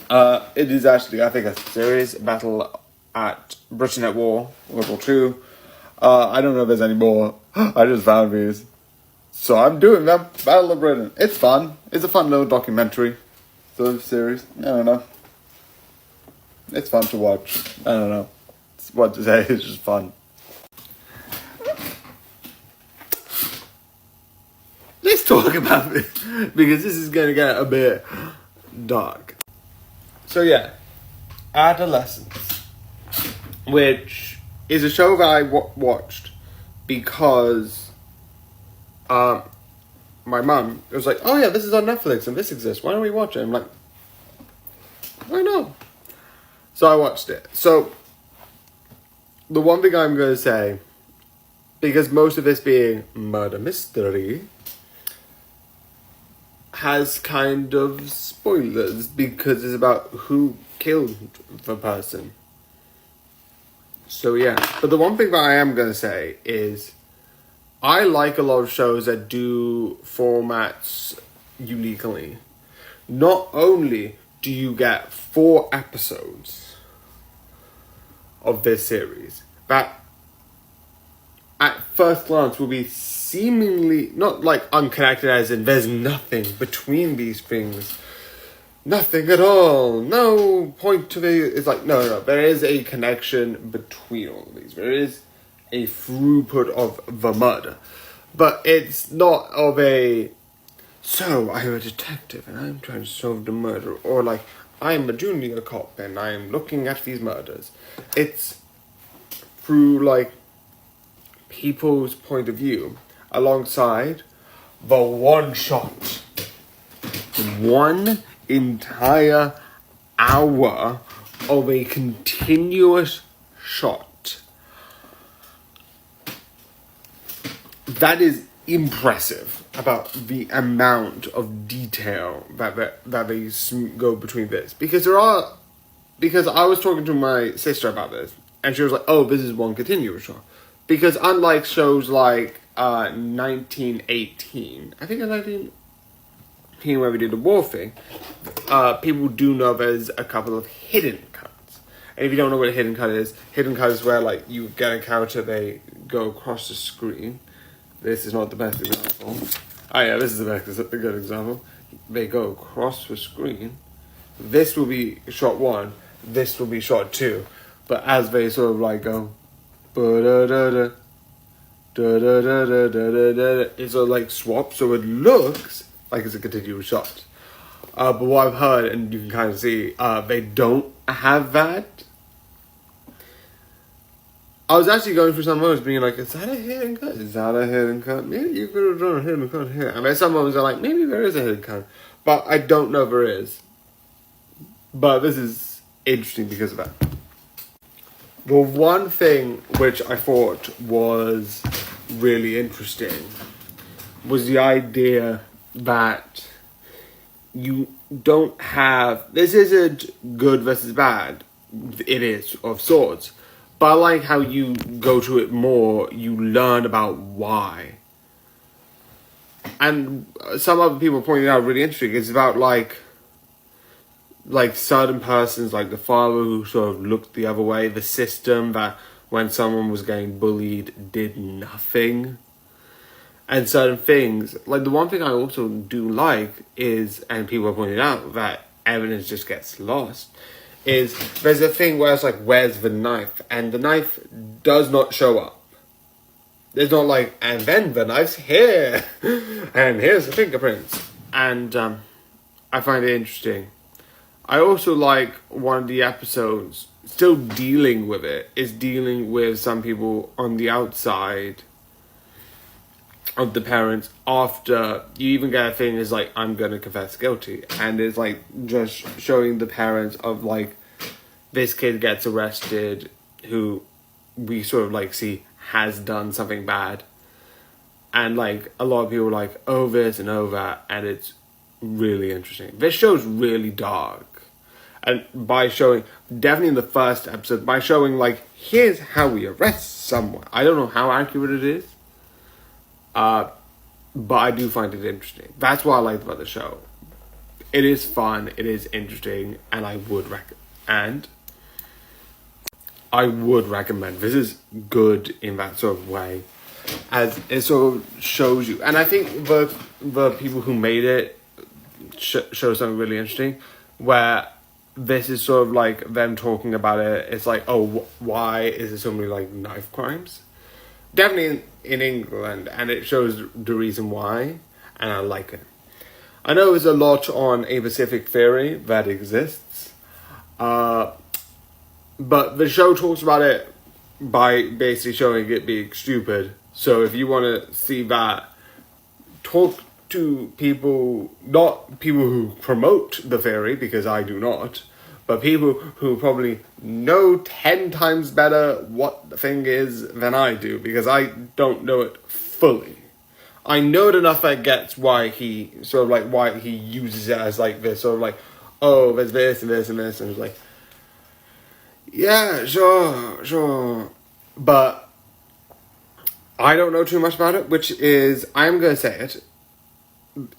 It is actually, I think, a series, Battle at Britain at War, World War II. I don't know if there's any more. I just found these. So I'm doing them. Battle of Britain. It's fun. It's a fun little documentary sort of series. I don't know. It's fun to watch. I don't know. It's what to say. It's just fun. Let's talk about it because this is going to get a bit dark. So yeah, Adolescence, which is a show that I watched because my mum was like, oh yeah, this is on Netflix and this exists, why don't we watch it? I'm like, why not? So I watched it. So the one thing I'm going to say, because most of this being murder mystery, has kind of spoilers because it's about who killed the person. So yeah, but the one thing that I am going to say is I like a lot of shows that do formats uniquely. Not only do you get 4 episodes of this series that at first glance will be seemingly not like unconnected, as in there's nothing between these things, nothing at all, no point to the, it's like no, there is a connection between all of these. There is a throughput of the murder, but it's not of a, so I'm a detective and I'm trying to solve the murder, or like I'm a junior cop and I'm looking at these murders. It's through like people's point of view alongside the one shot, one entire hour of a continuous shot. That is impressive about the amount of detail that they go between this. Because I was talking to my sister about this, and she was like, oh, this is one continuous shot. Because unlike shows like 1918, I think it's 1918 where we did the war thing, people do know there's a couple of hidden cuts. And if you don't know what a hidden cut is where like you get a character, they go across the screen. This is not the best example. Oh yeah, this is a good example. They go across the screen. This will be shot 1. This will be shot 2. But as they sort of like go, it's sort of like swap, so it looks like it's a continuous shot. But what I've heard, and you can kind of see, they don't have that. I was actually going through some moments being like, is that a hidden cut? Is that a hidden cut? Maybe you could have done a hidden cut here. And then some moments are like, maybe there is a hidden cut. But I don't know if there is. But this is interesting because of that. The one thing which I thought was really interesting was the idea that you don't have, this isn't good versus bad, it is of sorts, but I like how you go to it more, you learn about why. and some other people pointed out really interesting. It's about like certain persons, like the father who sort of looked the other way, the system that when someone was getting bullied did nothing, and certain things. Like the one thing I also do like is, and people are pointing out that evidence just gets lost, is there's a thing where it's like, where's the knife? And the knife does not show up. There's not like, and then the knife's here, and here's the fingerprints. And I find it interesting. I also like one of the episodes, still dealing with it, is dealing with some people on the outside of the parents after you even get a thing is like, I'm gonna confess guilty. And it's like just showing the parents of like, this kid gets arrested who we sort of like see has done something bad, and like a lot of people are like, oh this and oh that, and it's really interesting. This show's really dark, and by showing, definitely in the first episode, by showing like, here's how we arrest someone. I don't know how accurate it is, but I do find it interesting. That's what I liked about the show. It is fun, it is interesting, and I would recommend. This is good in that sort of way, as it sort of shows you. And I think the people who made it show something really interesting, where this is sort of like them talking about it. It's like, oh, why is there so many like knife crimes? Definitely in England, and it shows the reason why, and I like it. I know there's a lot on a specific theory that exists, but the show talks about it by basically showing it being stupid. So if you want to see that, talk to people, not people who promote the theory, because I do not, but people who probably know 10 times better what the thing is than I do, because I don't know it fully. I know it enough that gets why he sort of like, why he uses it as like this sort of like, oh, there's this and this and this, and it's like, yeah, sure. But I don't know too much about it, which is, I'm going to say it,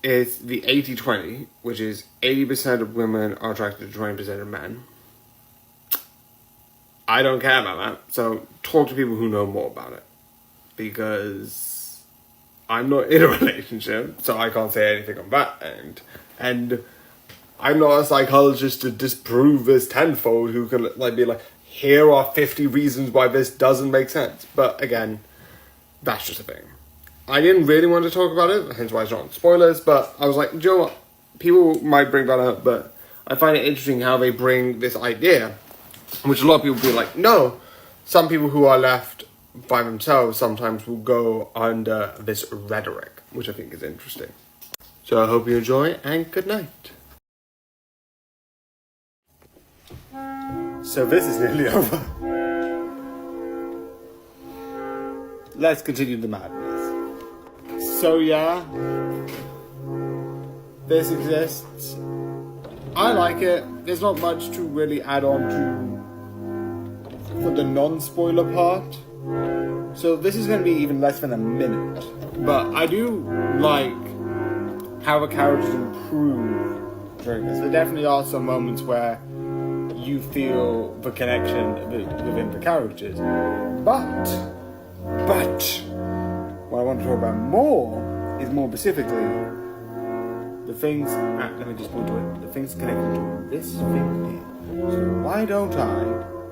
it's the 80-20, which is 80% of women are attracted to 20% of men. I don't care about that, so talk to people who know more about it, because I'm not in a relationship, so I can't say anything on that end. And I'm not a psychologist to disprove this tenfold who can like be like, here are 50 reasons why this doesn't make sense. But again, that's just a thing. I didn't really want to talk about it, hence why it's not on spoilers, but I was like, do you know what? People might bring that up, but I find it interesting how they bring this idea, which a lot of people be like, no. Some people who are left by themselves sometimes will go under this rhetoric, which I think is interesting. So I hope you enjoy, and good night. So this is nearly over. Let's continue the madness. So yeah, this exists. I like it. There's not much to really add on to for the non-spoiler part. So this is going to be even less than a minute. But I do like how the characters improve during this. There definitely are some moments where you feel the connection within the characters. But what I want to talk about more is more specifically the things, let me just point to it, the things connected to this thing here. So why don't I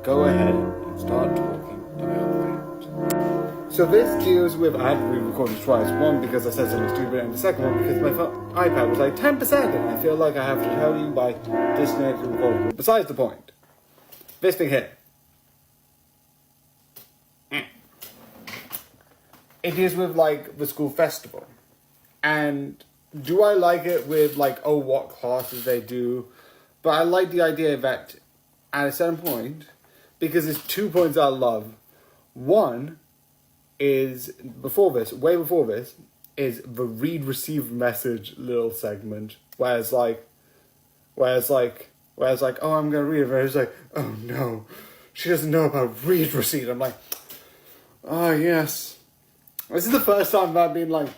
go ahead and start talking about that? So this deals with, I had to re-record this twice. One, because I said something stupid, and the second one, because my iPad was like 10%, and I feel like I have to tell you by disconnecting the recording. But besides the point, this thing here. It is with like the school festival. And do I like it with like, oh, what classes they do? But I like the idea that at a certain point, because there's 2 points I love. One is way before this, is the read receive message little segment. Where it's like, oh, I'm gonna read it, and it's like, oh no, she doesn't know about read receipt. I'm like, oh yes. This is the first time I've been like,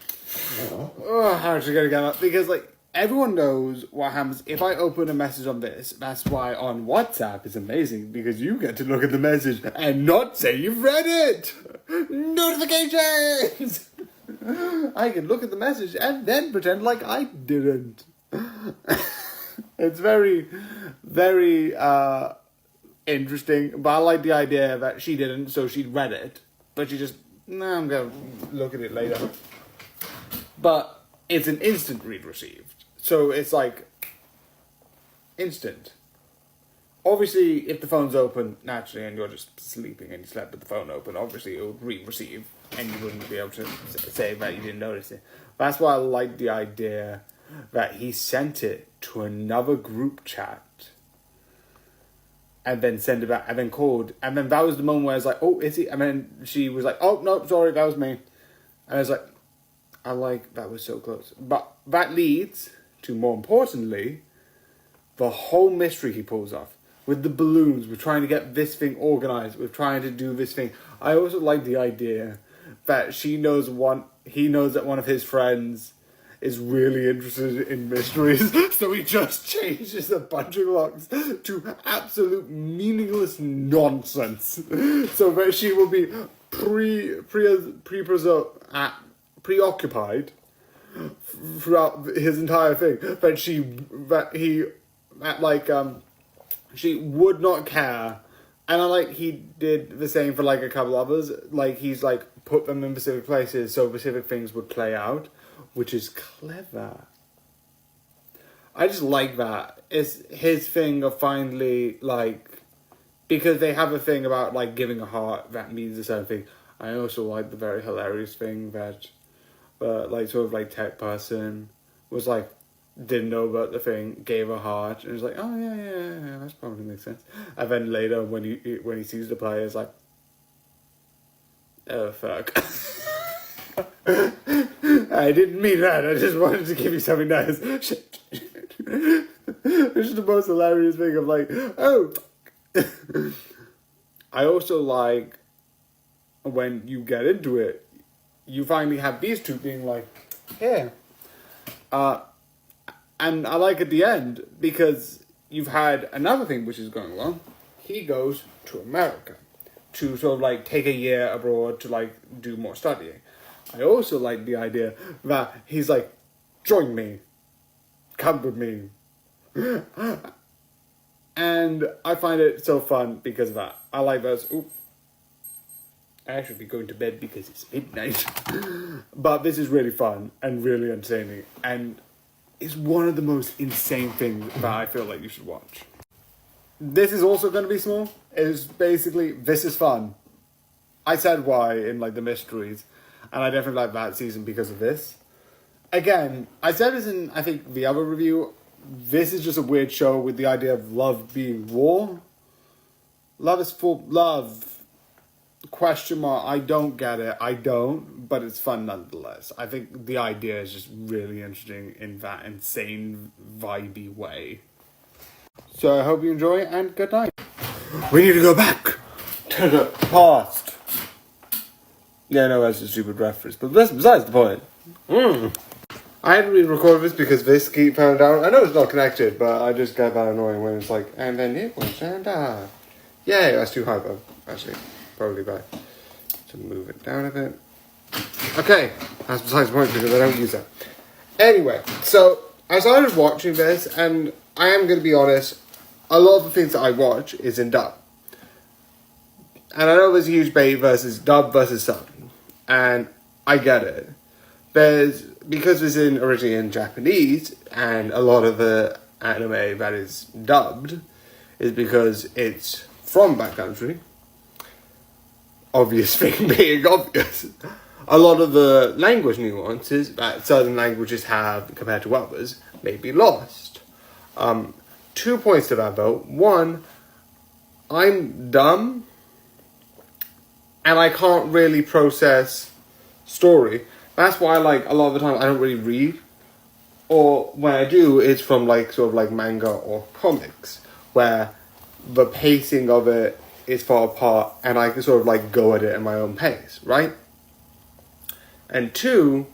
Oh, how should I get that? Because, like, everyone knows what happens if I open a message on this. That's why on WhatsApp it's amazing, because you get to look at the message and not say you've read it. Notifications! I can look at the message and then pretend like I didn't. It's very, very interesting. But I like the idea that she didn't, so she read it. But she just, no, I'm going to look at it later. But it's an instant read received. So it's like instant. Obviously, if the phone's open naturally and you're just sleeping and you slept with the phone open, obviously it would re-receive and you wouldn't be able to say that you didn't notice it. That's why I like the idea that he sent it to another group chat and then sent it back and then called. And then that was the moment where I was like, oh, is he? And then she was like, oh, no, sorry, that was me. And I was like, I like, that was so close. But that leads to, more importantly, the whole mystery he pulls off. With the balloons, we're trying to get this thing organized. We're trying to do this thing. I also like the idea that he knows that one of his friends is really interested in mysteries. So he just changes a bunch of locks to absolute meaningless nonsense. So that she will be preoccupied throughout his entire thing. She would not care. And I like he did the same for like a couple others. Like he's like put them in specific places so specific things would play out, which is clever. I just like that. It's his thing of finally like, because they have a thing about like giving a heart that means a certain thing. I also like the very hilarious thing that like sort of like tech person was like, didn't know about the thing, gave a heart, and was like, oh yeah, that probably makes sense. And then later, when he sees the player, he's like, oh fuck, I didn't mean that. I just wanted to give you something nice. Shit. Which is the most hilarious thing of like, oh. I also like when you get into it, you finally have these two being like, yeah. And I like at the end, because you've had another thing which is going along. He goes to America to sort of like take a year abroad to like do more studying. I also like the idea that he's like, join me, come with me. And I find it so fun because of that. I like those, I should be going to bed because it's midnight. But this is really fun and really entertaining. And it's one of the most insane things that I feel like you should watch. This is also going to be small. It's basically, this is fun. I said why in like the mysteries. And I definitely like that season because of this. Again, I said this in, I think, the other review. This is just a weird show with the idea of love being war. Love is for love. Question mark, I don't get it. I don't, but it's fun nonetheless. I think the idea is just really interesting in that insane, vibey way. So I hope you enjoy and good night. We need to go back to the past. Yeah, no, that's a stupid reference, but that's besides the point. I had to re-record this because this keep found out. I know it's not connected, but I just get that annoying when it's like, and then it was turned on. Yeah, that's too high though, actually. Probably bad. To move it down a bit. Okay, that's besides the point because I don't use that. Anyway, so I started watching this, and I am going to be honest, a lot of the things that I watch is in dub. And I know there's a huge debate versus dub versus sub, and I get it. Because it's originally in Japanese, and a lot of the anime that is dubbed is because it's from that country. Obvious thing being obvious. A lot of the language nuances that certain languages have compared to others may be lost. 2 points to that though. One, I'm dumb and I can't really process story. That's why like a lot of the time I don't really read. Or when I do, it's from like sort of like manga or comics where the pacing of it is far apart and I can sort of like go at it at my own pace, right? And two,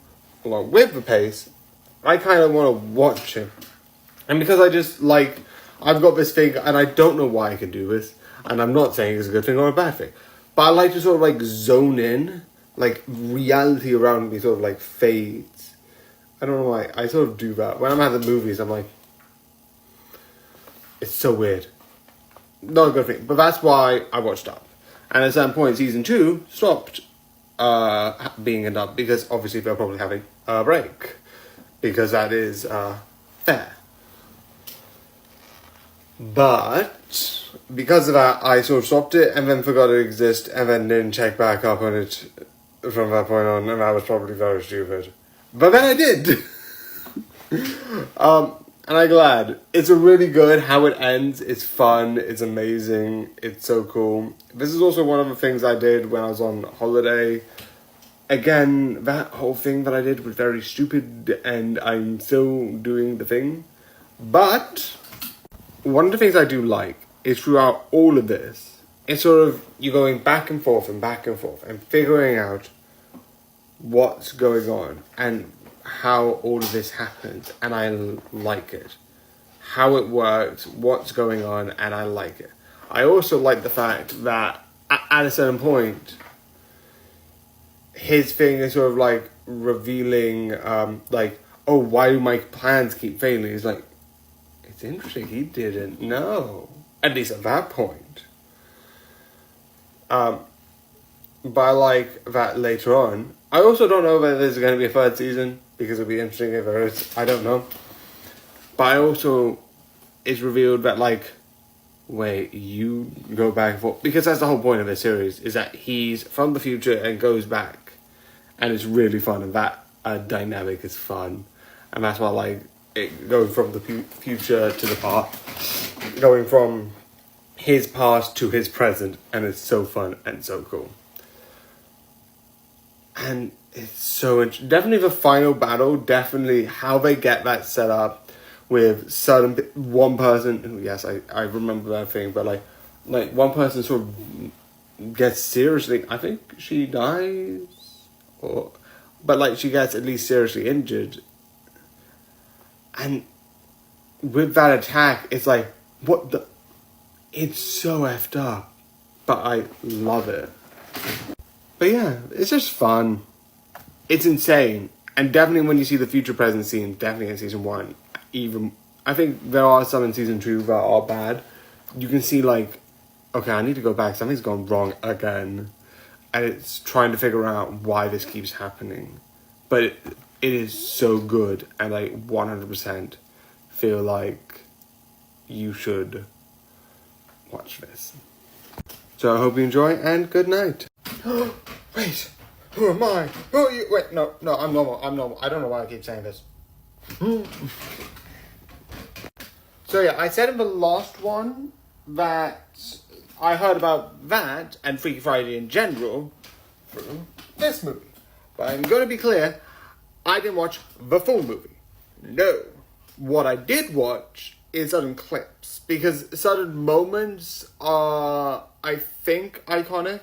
along with the pace, I kind of want to watch it. And because I just like, I've got this thing, and I don't know why I can do this, and I'm not saying it's a good thing or a bad thing, but I like to sort of like zone in, like reality around me sort of like fades. I don't know why, I sort of do that. When I'm at the movies, I'm like, it's so weird. Not a good thing, but that's why I watched Up. And at some point, season 2 stopped being a dub, because obviously they're probably having a break. Because that is fair. But because of that, I sort of stopped it and then forgot it existed and then didn't check back up on it from that point on, and that was probably very stupid. But then I did. And I'm glad. It's a really good how it ends. It's fun. It's amazing. It's so cool. This is also one of the things I did when I was on holiday. Again, that whole thing that I did was very stupid, and I'm still doing the thing. But one of the things I do like is throughout all of this, it's sort of you going back and forth and figuring out what's going on and how all of this happens, and I like it. How it works, what's going on, and I like it. I also like the fact that at a certain point, his thing is sort of like revealing, like, oh, why do my plans keep failing? It's like, it's interesting, he didn't know. At least at that point. But I like that later on. I also don't know whether there's going to be a third season, because it'd be interesting if there is. I don't know. But I also, it's revealed that, like, wait, you go back and forth. Because that's the whole point of this series, is that he's from the future and goes back. And it's really fun, and that dynamic is fun. And that's why I like it, going from the future to the past. Going from his past to his present, and it's so fun and so cool. And it's so definitely the final battle, definitely how they get that set up with certain one person. Yes, I remember that thing, but like one person sort of gets seriously. I think she dies, but like she gets at least seriously injured. And with that attack, it's like what the. It's so effed up, but I love it. But yeah, it's just fun. It's insane. And definitely when you see the future present scene, definitely in season 1, even, I think there are some in season 2 that are bad. You can see like, okay, I need to go back, something's gone wrong again. And it's trying to figure out why this keeps happening. But it is so good, and I 100% feel like you should watch this. So I hope you enjoy, and good night. Wait, who am I? Who are you? Wait, no, I'm normal. I don't know why I keep saying this. So yeah, I said in the last one that I heard about that and Freaky Friday in general through this movie. But I'm going to be clear, I didn't watch the full movie. No. What I did watch is certain clips, because certain moments are, I think, iconic,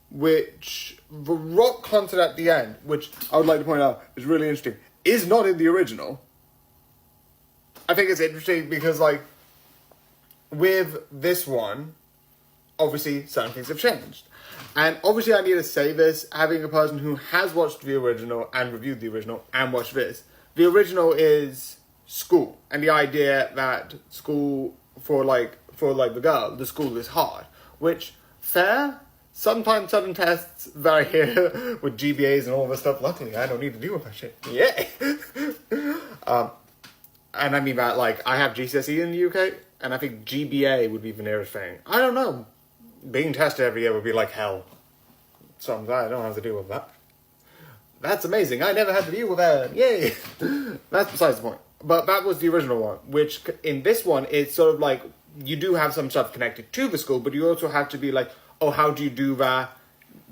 which the rock concert at the end, which I would like to point out is really interesting, is not in the original. I think it's interesting because, like, with this one, obviously certain things have changed. And obviously I need to say this, having a person who has watched the original and reviewed the original and watched this. The original is school, and the idea that school for the girl, the school is hard, which, fair. Sometimes certain tests that I hear with GBAs and all this stuff, luckily I don't need to deal with that shit. Yay! And I mean that, like, I have GCSE in the UK, and I think GBA would be the nearest thing. I don't know. Being tested every year would be like hell. So I'm glad I don't have to deal with that. That's amazing. I never had to deal with that. Yay! That's besides the point. But that was the original one, which in this one, it's sort of like, you do have some stuff connected to the school, but you also have to be like, oh, how do you do that,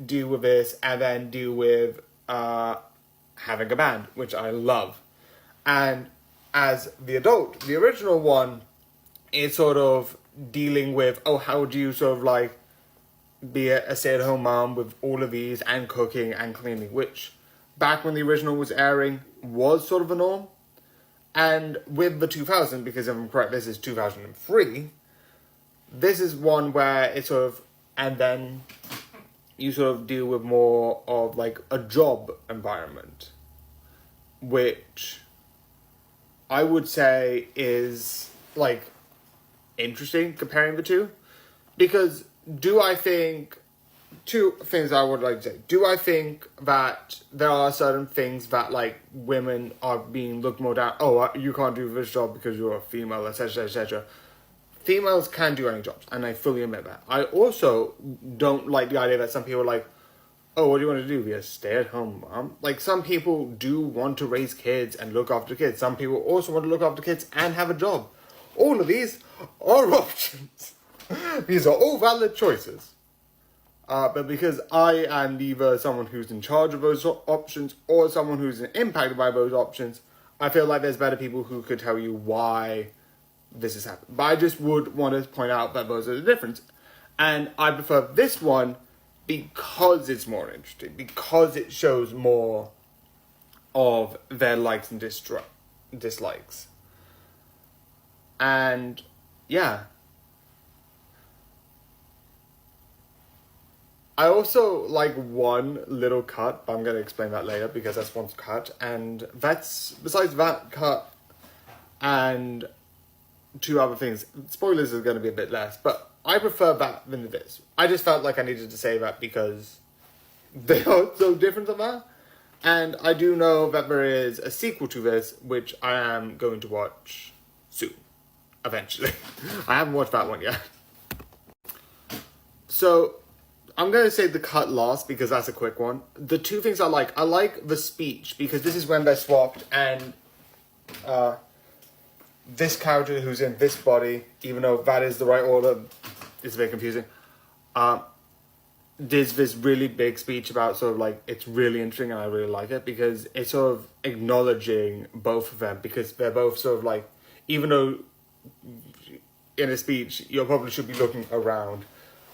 deal with this, and then deal with having a band, which I love. And as the adult, the original one is sort of dealing with, oh, how do you sort of like be a stay-at-home mom with all of these and cooking and cleaning, which back when the original was airing, was sort of a norm. And with the 2000, because if I'm correct, this is 2003, this is one where it's sort of, and then you sort of deal with more of like a job environment, which I would say is like interesting comparing the two. Because do I think, two things I would like to say. Do I think that there are certain things that like women are being looked more down, oh, you can't do this job because you're a female, etc., etc. Females can do any jobs, and I fully admit that. I also don't like the idea that some people are like, oh, what do you want to do? Be a stay-at-home mom? Like, some people do want to raise kids and look after kids. Some people also want to look after kids and have a job. All of these are options. These are all valid choices. But because I am either someone who's in charge of those options or someone who's impacted by those options, I feel like there's better people who could tell you why this has happened. But I just would want to point out that those are the difference. And I prefer this one because it's more interesting, because it shows more of their likes and dislikes. And yeah. I also like one little cut, but I'm going to explain that later because that's one cut. And that's, besides that cut and two other things, spoilers are going to be a bit less, but I prefer that than this. I just felt like I needed to say that because they are so different from that. And I do know that there is a sequel to this, which I am going to watch soon, eventually. I haven't watched that one yet. So I'm going to say the cut last because that's a quick one. The two things I like the speech because this is when they're swapped and this character who's in this body, even though that is the right order, it's a bit confusing, there's this really big speech about sort of like, it's really interesting and I really like it because it's sort of acknowledging both of them because they're both sort of like, even though in a speech you probably should be looking around,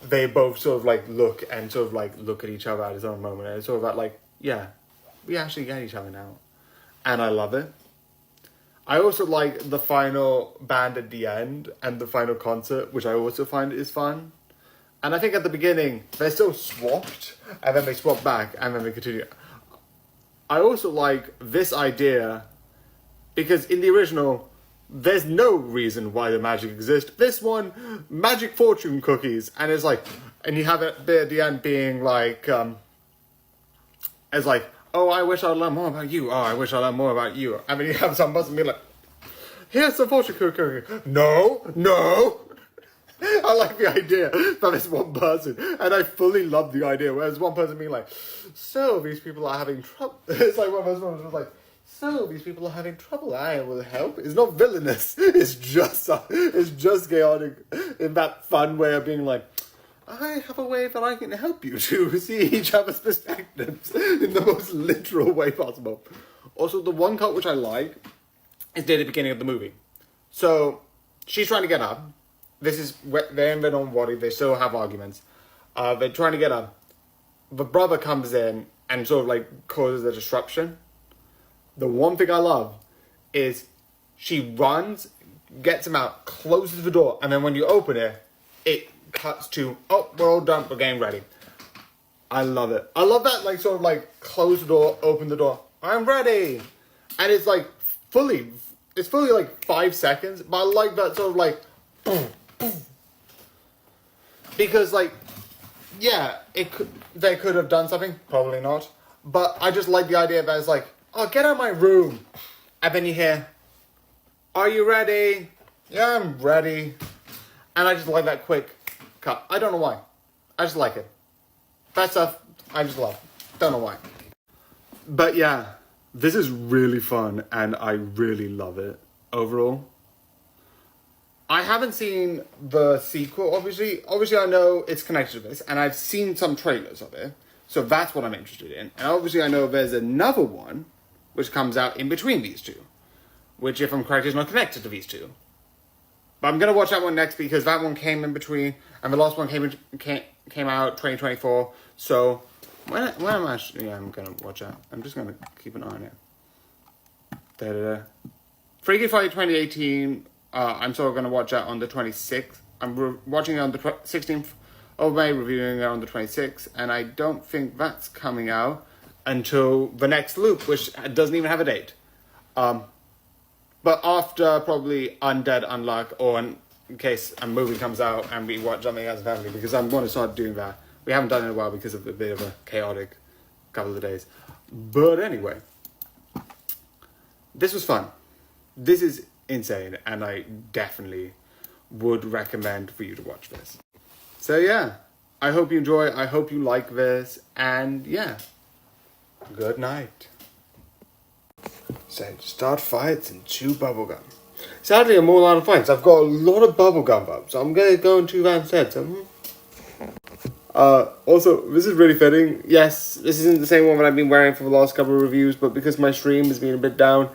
they both sort of like look at each other at his own moment. And it's sort of that like, yeah, we actually get each other now. And I love it. I also like the final band at the end and the final concert, which I also find is fun. And I think at the beginning, they're still swapped, and then they swap back, and then they continue. I also like this idea, because in the original, there's no reason why the magic exists. This one, magic fortune cookies, and it's like, and you have it there at the end being like, it's like, oh, I wish I'd learn more about you. Oh, I wish I'd learn more about you. And then you have some person be like, here's the fortune cookie. No. I like the idea that it's one person, and I fully love the idea. Whereas one person being like, so these people are having trouble. It's like one person was like, so these people are having trouble. I will help. It's not villainous. It's just chaotic in that fun way of being like, I have a way that I can help you to see each other's perspectives in the most literal way possible. Also, the one cut which I like is near the beginning of the movie. So she's trying to get up. This is they're in their own body. They still have arguments. They're trying to get up. The brother comes in and sort of like causes a disruption. The one thing I love is she runs, gets him out, closes the door, and then when you open it, it cuts to, oh, we're all done, we're getting ready. I love it. I love that, like, sort of like, close the door, open the door, I'm ready. And it's like, fully like 5 seconds, but I like that sort of like, boom, boom. Because, like, yeah, they could have done something, probably not, but I just like the idea that it's like, oh, get out of my room. And then you hear, are you ready? Yeah, I'm ready. And I just like that quick cut. I don't know why. I just like it. That stuff, I just love. Don't know why. But yeah, this is really fun and I really love it overall. I haven't seen the sequel, obviously. Obviously, I know it's connected to this, and I've seen some trailers of it. So that's what I'm interested in. And obviously, I know there's another one which comes out in between these two, which, if I'm correct, is not connected to these two. But I'm going to watch that one next because that one came in between, and the last one came out 2024. So when I'm actually, yeah, I'm gonna watch that. I'm just gonna keep an eye on it. Da-da-da. Freaky Friday 2018, I'm sort of gonna watch that on the 26th. I'm watching it on the 16th of May, reviewing it on the 26th, and I don't think that's coming out until the next loop, which doesn't even have a date. But after probably Undead Unluck, or in case a movie comes out and we watch something as a family, because I'm going to start doing that. We haven't done it in a while because of a bit of a chaotic couple of days. But anyway, this was fun. This is insane, and I definitely would recommend for you to watch this. So yeah, I hope you enjoy, I hope you like this, and yeah, good night. So start fights and chew bubblegum. Sadly, I'm all out of fights. I've got a lot of bubblegum up, so I'm going to go into that instead. Also, this is really fitting. Yes, this isn't the same one that I've been wearing for the last couple of reviews, but because my stream has been a bit down,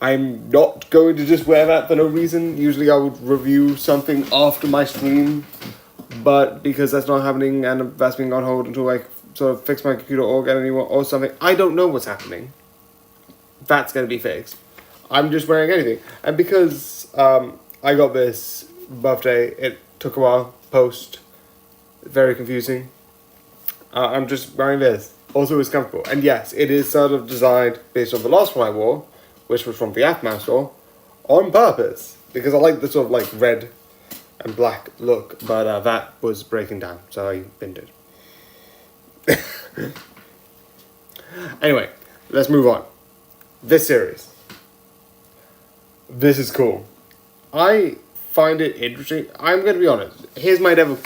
I'm not going to just wear that for no reason. Usually I would review something after my stream, but because that's not happening and that's been on hold until I sort of fix my computer or get anyone or something, I don't know what's happening. That's going to be fixed. I'm just wearing anything. And because I got this birthday, it took a while, post, very confusing. I'm just wearing this. Also, it's comfortable. And yes, it is sort of designed based on the last one I wore, which was from the Aftermath store, on purpose. Because I like the sort of like red and black look, but that was breaking down, so I binned it. Anyway, let's move on. This series. This is cool. I find it interesting. I'm going to be honest. Here's my Devil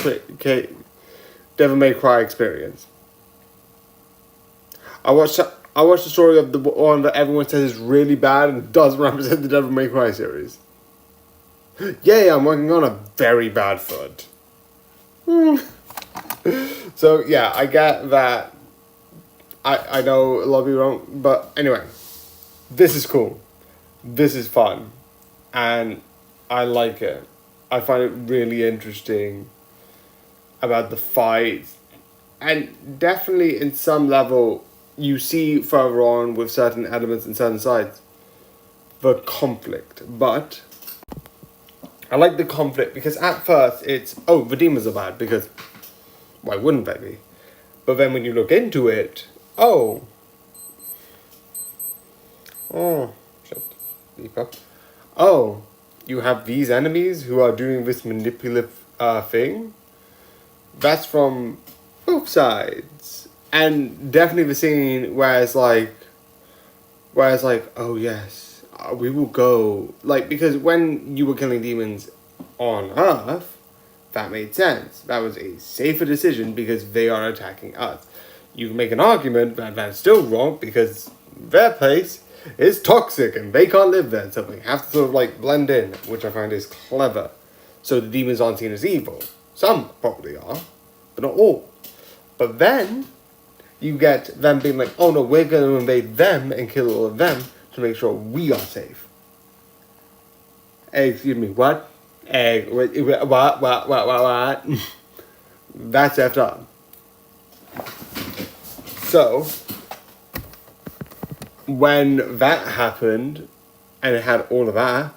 May Cry experience. I watched the story of the one that everyone says is really bad and doesn't represent the Devil May Cry series. Yeah, I'm working on a very bad foot. So yeah, I get that. I know a lot of people don't, but anyway, this is cool. This is fun, and I like it. I find it really interesting about the fight, and definitely in some level, you see further on with certain elements and certain sides, the conflict. But I like the conflict because at first it's, oh, the demons are bad, because why wouldn't they be? But then when you look into it, shit, deeper. Oh, you have these enemies who are doing this manipulative thing. That's from both sides, and definitely the scene where it's like, oh yes, we will go, like, because when you were killing demons on Earth, that made sense. That was a safer decision because they are attacking us. You can make an argument that that's still wrong because their place is toxic and they can't live there, so they have to sort of like blend in, which I find is clever. So the demons aren't seen as evil. Some probably are, but not all. But then you get them being like, oh no, we're going to invade them and kill all of them to make sure we are safe. Excuse me, what? What? That's effed up. So, when that happened, and it had all of that,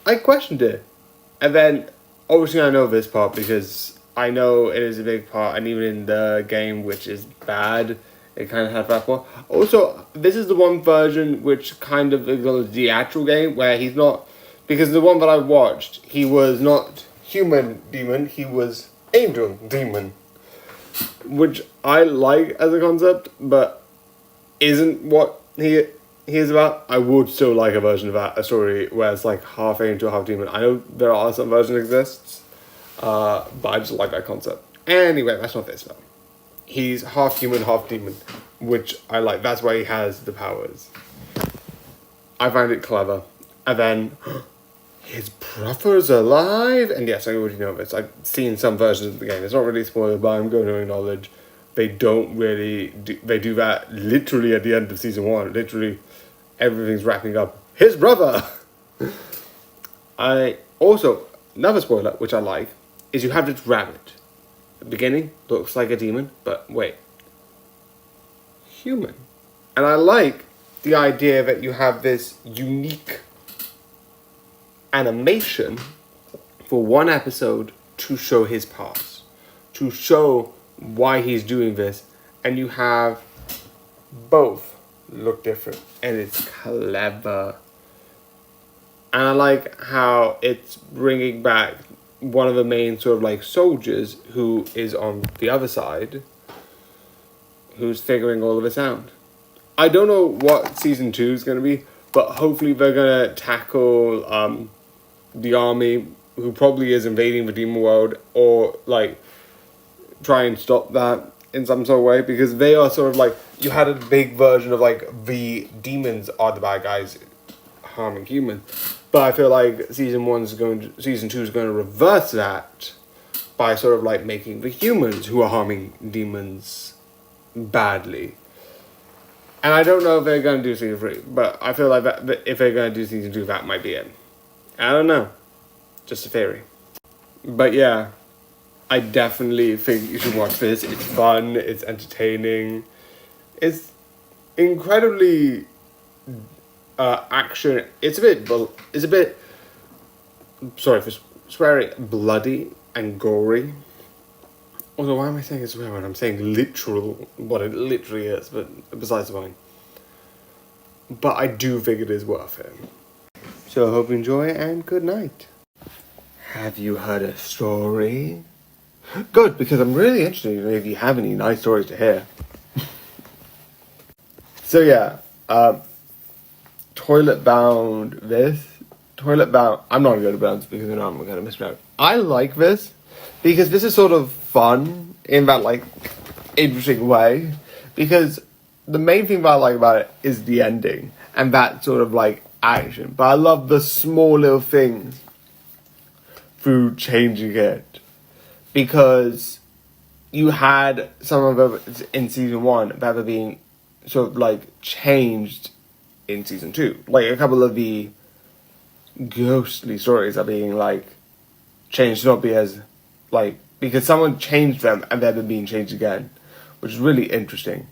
I questioned it. And then, obviously I know this part because I know it is a big part, and even in the game, which is bad, it kind of had that part. Also, this is the one version which kind of acknowledges the actual game, where he's not, because the one that I watched, he was not human demon, he was angel demon. Which I like as a concept, but isn't what he is about. I would still like a version of that, a story where it's like half angel, half demon. I know there are some versions exists, but I just like that concept. Anyway, that's not this though. He's half human, half demon, which I like. That's why he has the powers. I find it clever. And then his brother's alive, and yes, I already know this. I've seen some versions of the game. It's not really spoiled, but I'm going to acknowledge they don't really they do that literally at the end of season 1. Literally, everything's wrapping up. His brother. I also, another spoiler which I like is you have this rabbit, the beginning looks like a demon, but wait, human. And I like the idea that you have this unique animation for one episode to show his past, to show why he's doing this, and you have both look different, and it's clever. And I like how it's bringing back one of the main sort of like soldiers who is on the other side, who's figuring all of this out. I don't know what season 2 is going to be, but hopefully they're going to tackle the army, who probably is invading the demon world, or like try and stop that in some sort of way, because they are sort of like, you had a big version of like the demons are the bad guys harming humans, but I feel like season 2 is going to reverse that by sort of like making the humans who are harming demons badly. And I don't know if they're going to do season 3, but I feel like that if they're going to do season 2, that might be it. I don't know. Just a theory. But yeah, I definitely think you should watch this. It's fun, it's entertaining, it's incredibly action. It's a bit, sorry for swearing, bloody and gory. Although, why am I saying it's swear when I'm saying literal, what it literally is, but besides the point. But I do think it is worth it. So I hope you enjoy, and good night. Have you heard a story? Good, because I'm really interested if you have any nice stories to hear. So yeah, Toilet Bound, I'm not going to bounce because I know I'm going to mispronounce. I like this because this is sort of fun in that like interesting way, because the main thing that I like about it is the ending and that sort of like action, but I love the small little things through changing it, because you had some of it in season 1 that were being sort of like changed in season 2, like a couple of the ghostly stories are being like changed to not be as like, because someone changed them and they've been being changed again, which is really interesting.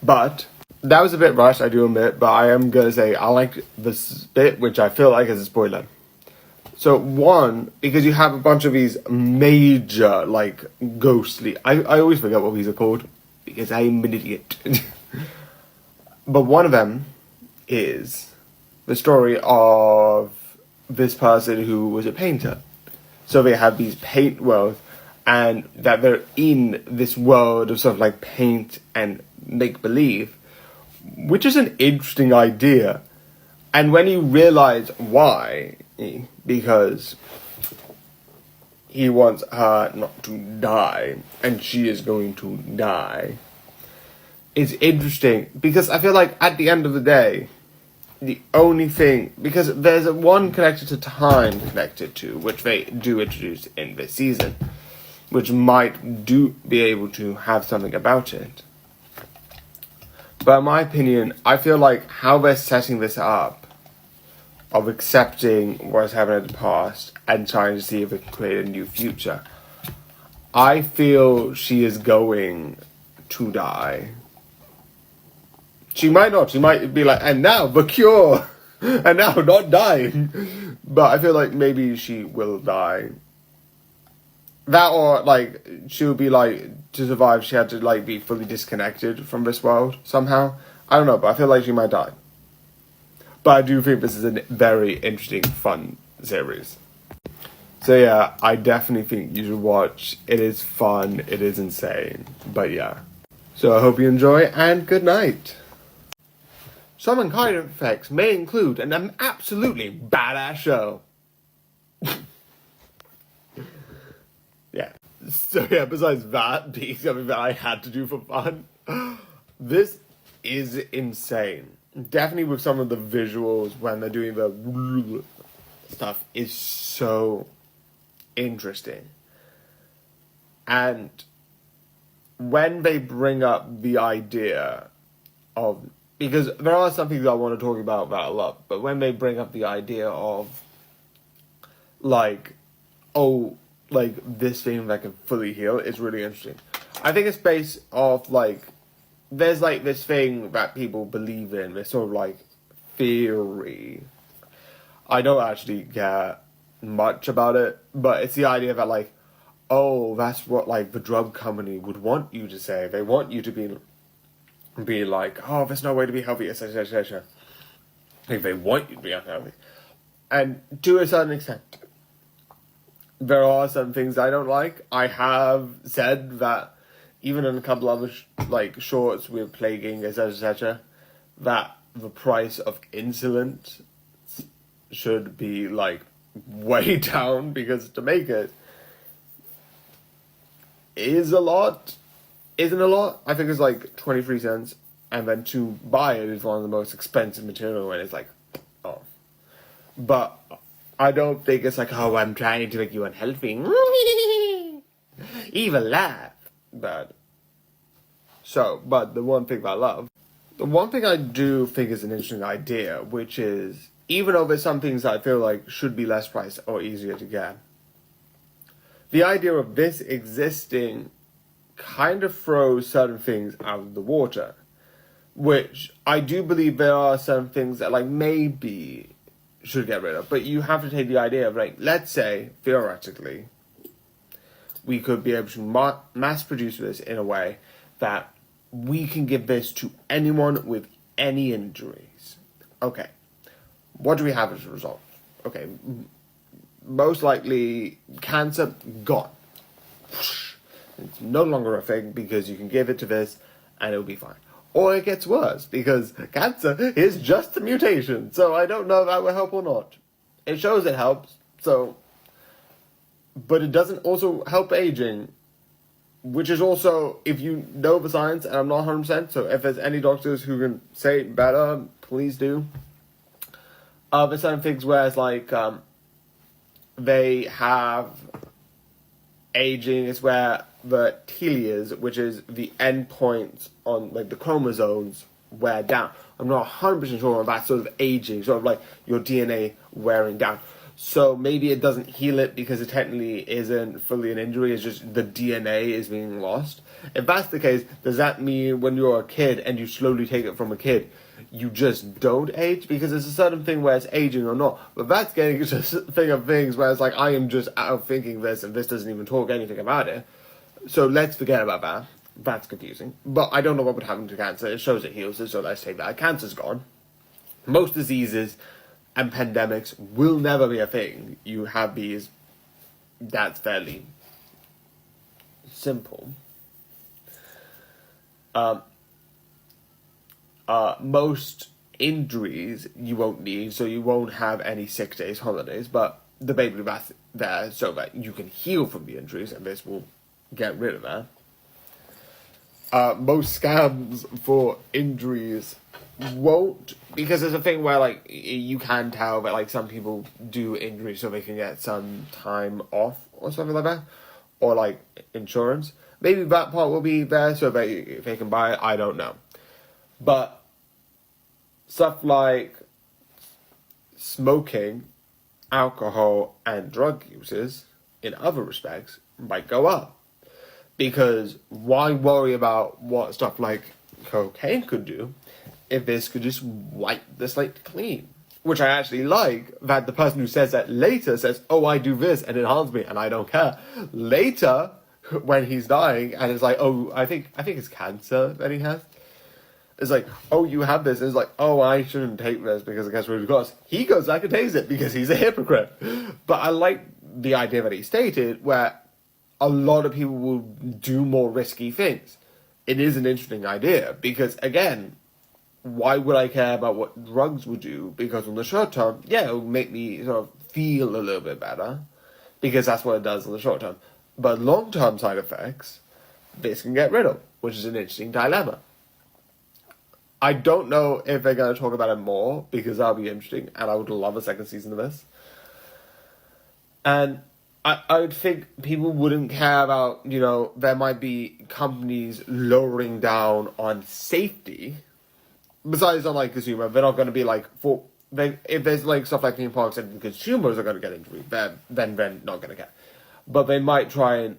But that was a bit rushed, I do admit, but I am going to say I like this bit, which I feel like is a spoiler. So one, because you have a bunch of these major, like, ghostly, I always forget what these are called, because I'm an idiot. But one of them is the story of this person who was a painter. So they have these paint worlds, and that they're in this world of sort of like paint and make-believe, which is an interesting idea. And when you realize why, because he wants her not to die, and she is going to die, it's interesting, because I feel like at the end of the day, the only thing, because there's one connected to time connected to, which they do introduce in this season, which might be able to have something about it. But in my opinion, I feel like how they're setting this up, of accepting what's happened in the past and trying to see if it can create a new future, I feel she is going to die. She might not. She might be like, and now the cure, and now not dying. But I feel like maybe she will die. That, or like she'll be like, to survive, she had to like be fully disconnected from this world somehow. I don't know, but I feel like she might die. But I do think this is a very interesting, fun series. So yeah, I definitely think you should watch. It is fun. It is insane. But yeah. So I hope you enjoy, and good night. Some kind effects may include an absolutely badass show. Yeah. So yeah, besides that being something that I had to do for fun, this is insane. Definitely with some of the visuals when they're doing the stuff is so interesting. And when they bring up the idea of, because there are some things I want to talk about that I love, but when they bring up the idea of, like, oh, like this thing that can fully heal is really interesting. I think it's based off like there's like this thing that people believe in, this sort of like theory. I don't actually care much about it, but it's the idea that like, oh, that's what like the drug company would want you to say. They want you to be like, oh, there's no way to be healthy, etc., etc. Like they want you to be unhealthy, and to a certain extent, there are some things I don't like. I have said that even in a couple other like shorts with plaguing, etc., etc., that the price of insulin should be like way down, because to make it isn't a lot. I think it's like 23 cents, and then to buy it is one of the most expensive material, and it's like, oh. But I don't think it's like, oh, I'm trying to make you unhealthy. Evil laugh. But the one thing I do think is an interesting idea, which is, even though there's some things I feel like should be less priced or easier to get, the idea of this existing kind of throws certain things out of the water, which I do believe there are some things that like maybe should get rid of, but you have to take the idea of like, let's say theoretically we could be able to mass produce this in a way that we can give this to anyone with any injuries. Okay, what do we have as a result? Okay, most likely cancer gone. It's no longer a thing because you can give it to this and it'll be fine. Or it gets worse because cancer is just a mutation. So I don't know if that will help or not. It shows it helps, so, but it doesn't also help aging, which is also, if you know the science, and I'm not 100%, so if there's any doctors who can say it better, please do. There's certain things where it's like, they have aging is where the telomeres, which is the end points on like the chromosomes, wear down. I'm not 100% sure about sort of aging, sort of like your DNA wearing down. So maybe it doesn't heal it because it technically isn't fully an injury, it's just the DNA is being lost. If that's the case, does that mean when you're a kid and you slowly take it from a kid, you just don't age? Because there's a certain thing where it's aging or not. But that's getting into a thing of things where it's like, I am just out thinking this and this doesn't even talk anything about it. So let's forget about that. That's confusing. But I don't know what would happen to cancer. It shows it heals it, so let's take that. Cancer's gone. Most diseases and pandemics will never be a thing. You have these, that's fairly simple. Most injuries you won't need, so you won't have any sick days, holidays, but the baby bath there so that you can heal from the injuries, and this will get rid of that. Most scams for injuries won't, because there's a thing where like you can tell that like some people do injuries so they can get some time off or something like that, or like insurance. Maybe that part will be there so that if they can buy it, I don't know. But stuff like smoking, alcohol, and drug uses in other respects might go up. Because why worry about what stuff like cocaine could do if this could just wipe the slate clean? Which I actually like, that the person who says that later says, oh, I do this and it harms me and I don't care. Later, when he's dying and it's like, oh, I think it's cancer that he has. It's like, oh, you have this. And it's like, oh, I shouldn't take this because it gets rid of the cost. He goes back and takes it because he's a hypocrite. But I like the idea that he stated where a lot of people will do more risky things. It is an interesting idea because, again, why would I care about what drugs would do? Because on the short term, yeah, it will make me sort of feel a little bit better because that's what it does in the short term. But long-term side effects, this can get rid of, which is an interesting dilemma. I don't know if they're going to talk about it more because that'll be interesting and I would love a second season of this. And I would think people wouldn't care about, there might be companies lowering down on safety. Besides on like consumer, they're not going to be like, if there's like stuff like theme parks and consumers are going to get injured, then they're not going to care. but they might try and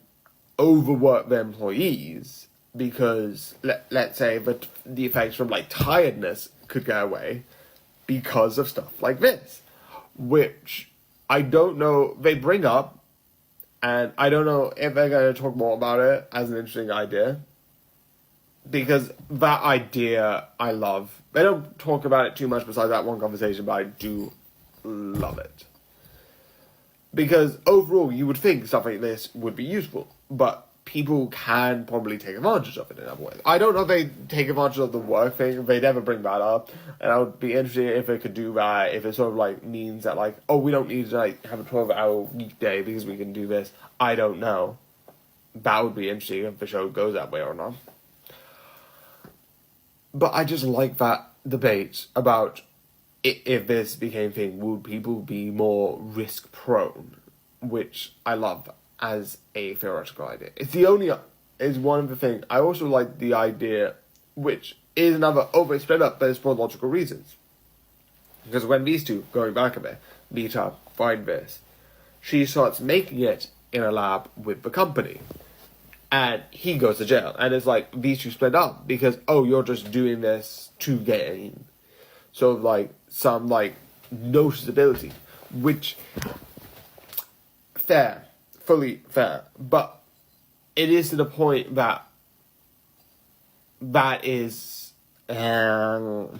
overwork their employees because let's say that the effects from like tiredness could go away because of stuff like this, which I don't know they bring up, and I don't know if they're going to talk more about it as an interesting idea, because that idea I love. They don't talk about it too much besides that one conversation, but I do love it. Because overall, you would think stuff like this would be useful, but people can probably take advantage of it in other ways. I don't know if they take advantage of the work thing. They never bring that up, and I would be interested if they could do that. If it sort of like means that like, oh, we don't need to like have a 12-hour weekday because we can do this. I don't know. That would be interesting if the show goes that way or not. But I just like that debate about if this became a thing, would people be more risk prone? Which I love as a theoretical idea. It's one of the things. I also like the idea, which is another split up, but it's for logical reasons. Because when these two, going back a bit, meet up, find this, she starts making it in a lab with the company. And he goes to jail. And it's like, these two split up because, oh, you're just doing this to gain. So, like, some, like, noticeability. Which, fair. Fully fair. But it is to the point that is... it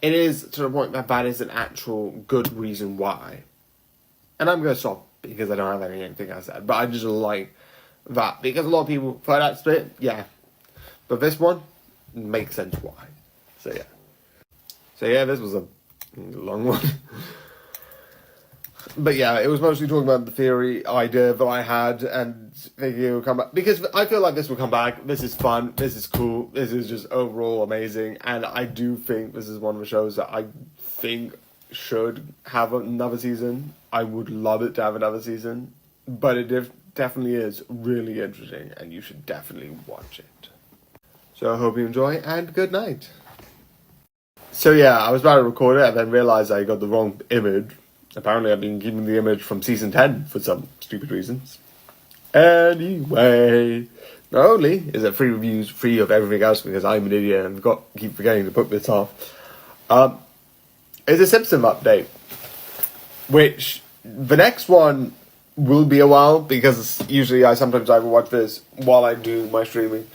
is to the point that is an actual good reason why. And I'm going to stop because I don't have anything else to add. But I just like that. Because a lot of people, for that split, yeah. But this one makes sense why. So, yeah. So yeah, this was a long one. But yeah, it was mostly talking about the theory idea that I had and thinking it would come back. Because I feel like this will come back. This is fun. This is cool. This is just overall amazing. And I do think this is one of the shows that I think should have another season. I would love it to have another season. But it definitely is really interesting. And you should definitely watch it. So I hope you enjoy and good night. So yeah, I was about to record it and then realised I got the wrong image. Apparently I've been keeping the image from season 10 for some stupid reasons. Anyway, not only is it free reviews, free of everything else because I'm an idiot and keep forgetting to put this off, it's a Simpson update. Which, the next one will be a while because usually I will watch this while I do my streaming.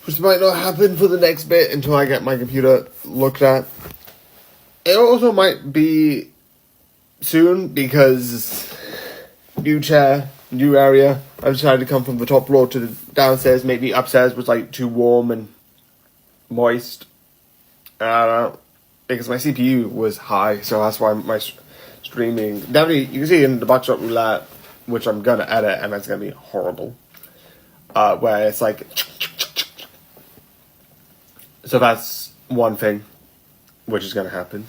Which might not happen for the next bit until I get my computer looked at. It also might be soon because new chair, new area. I decided to come from the top floor to the downstairs. Maybe upstairs was like too warm and moist. I don't know. Because my CPU was high, so that's why my streaming... Definitely, you can see in the Buckshot Roulette, which I'm going to edit, and that's going to be horrible. Where it's like... So that's one thing, which is going to happen.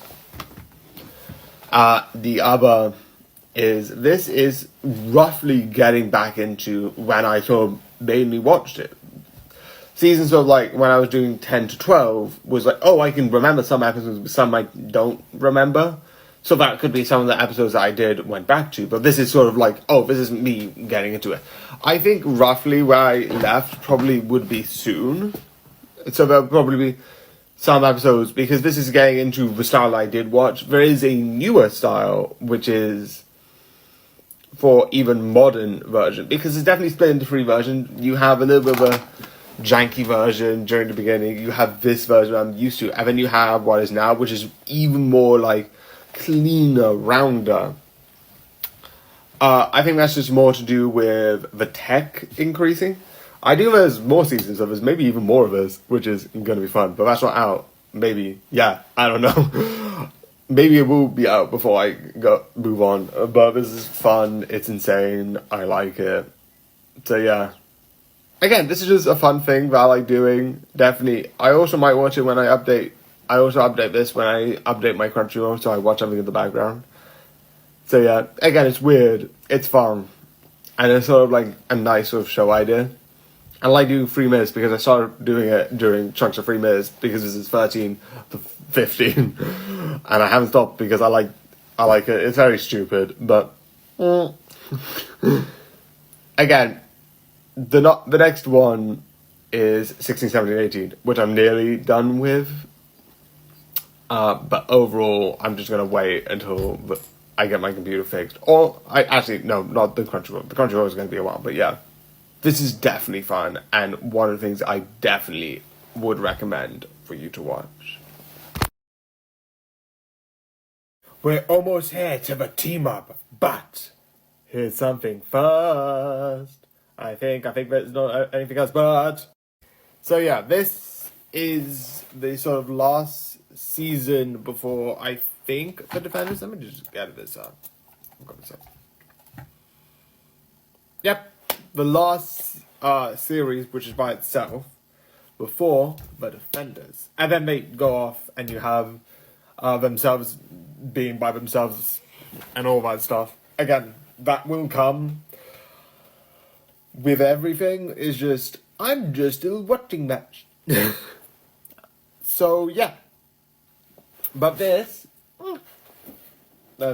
The other is, this is roughly getting back into when I sort of mainly watched it. Seasons of like, when I was doing 10 to 12, was like, oh, I can remember some episodes, but some I don't remember. So that could be some of the episodes that I went back to. But this is sort of like, oh, this is me getting into it. I think roughly where I left probably would be soon. So there'll probably be some episodes, because this is getting into the style I did watch. There is a newer style, which is for even modern version, because it's definitely split into 3 versions. You have a little bit of a janky version during the beginning, you have this version I'm used to, and then you have what is now, which is even more like cleaner, rounder. I think that's just more to do with the tech increasing. I do there's more seasons of this, maybe even more of this, which is going to be fun, but that's not out. Maybe, yeah, I don't know. Maybe it will be out before I move on, but this is fun, it's insane, I like it. So yeah. Again, this is just a fun thing that I like doing, definitely. I also might watch it when I update. I also update this when I update my Crunchyroll, so I watch something in the background. So yeah, again, it's weird, it's fun, and it's sort of like a nice sort of show idea. I like doing 3 minutes because I started doing it during chunks of 3 minutes because this is 13 to 15, and I haven't stopped because I like it. It's very stupid, but Again, the next one is 16, 17, 18, which I'm nearly done with. But overall, I'm just gonna wait until I get my computer fixed. Or no, not the Crunchyroll. The Crunchyroll is gonna be a while, but yeah, this is definitely fun and one of the things I definitely would recommend for you to watch. We're almost here to the team up, but here's something first. I think there's not anything else, but so yeah, this is the sort of last season before I think the Defenders. Let me just get this up. I've got this up. Yep, the last series, which is by itself, before the Defenders, and then they go off, and you have themselves being by themselves and all that stuff. Again, that will come with everything. Is just I'm just still watching that. So yeah, but this, I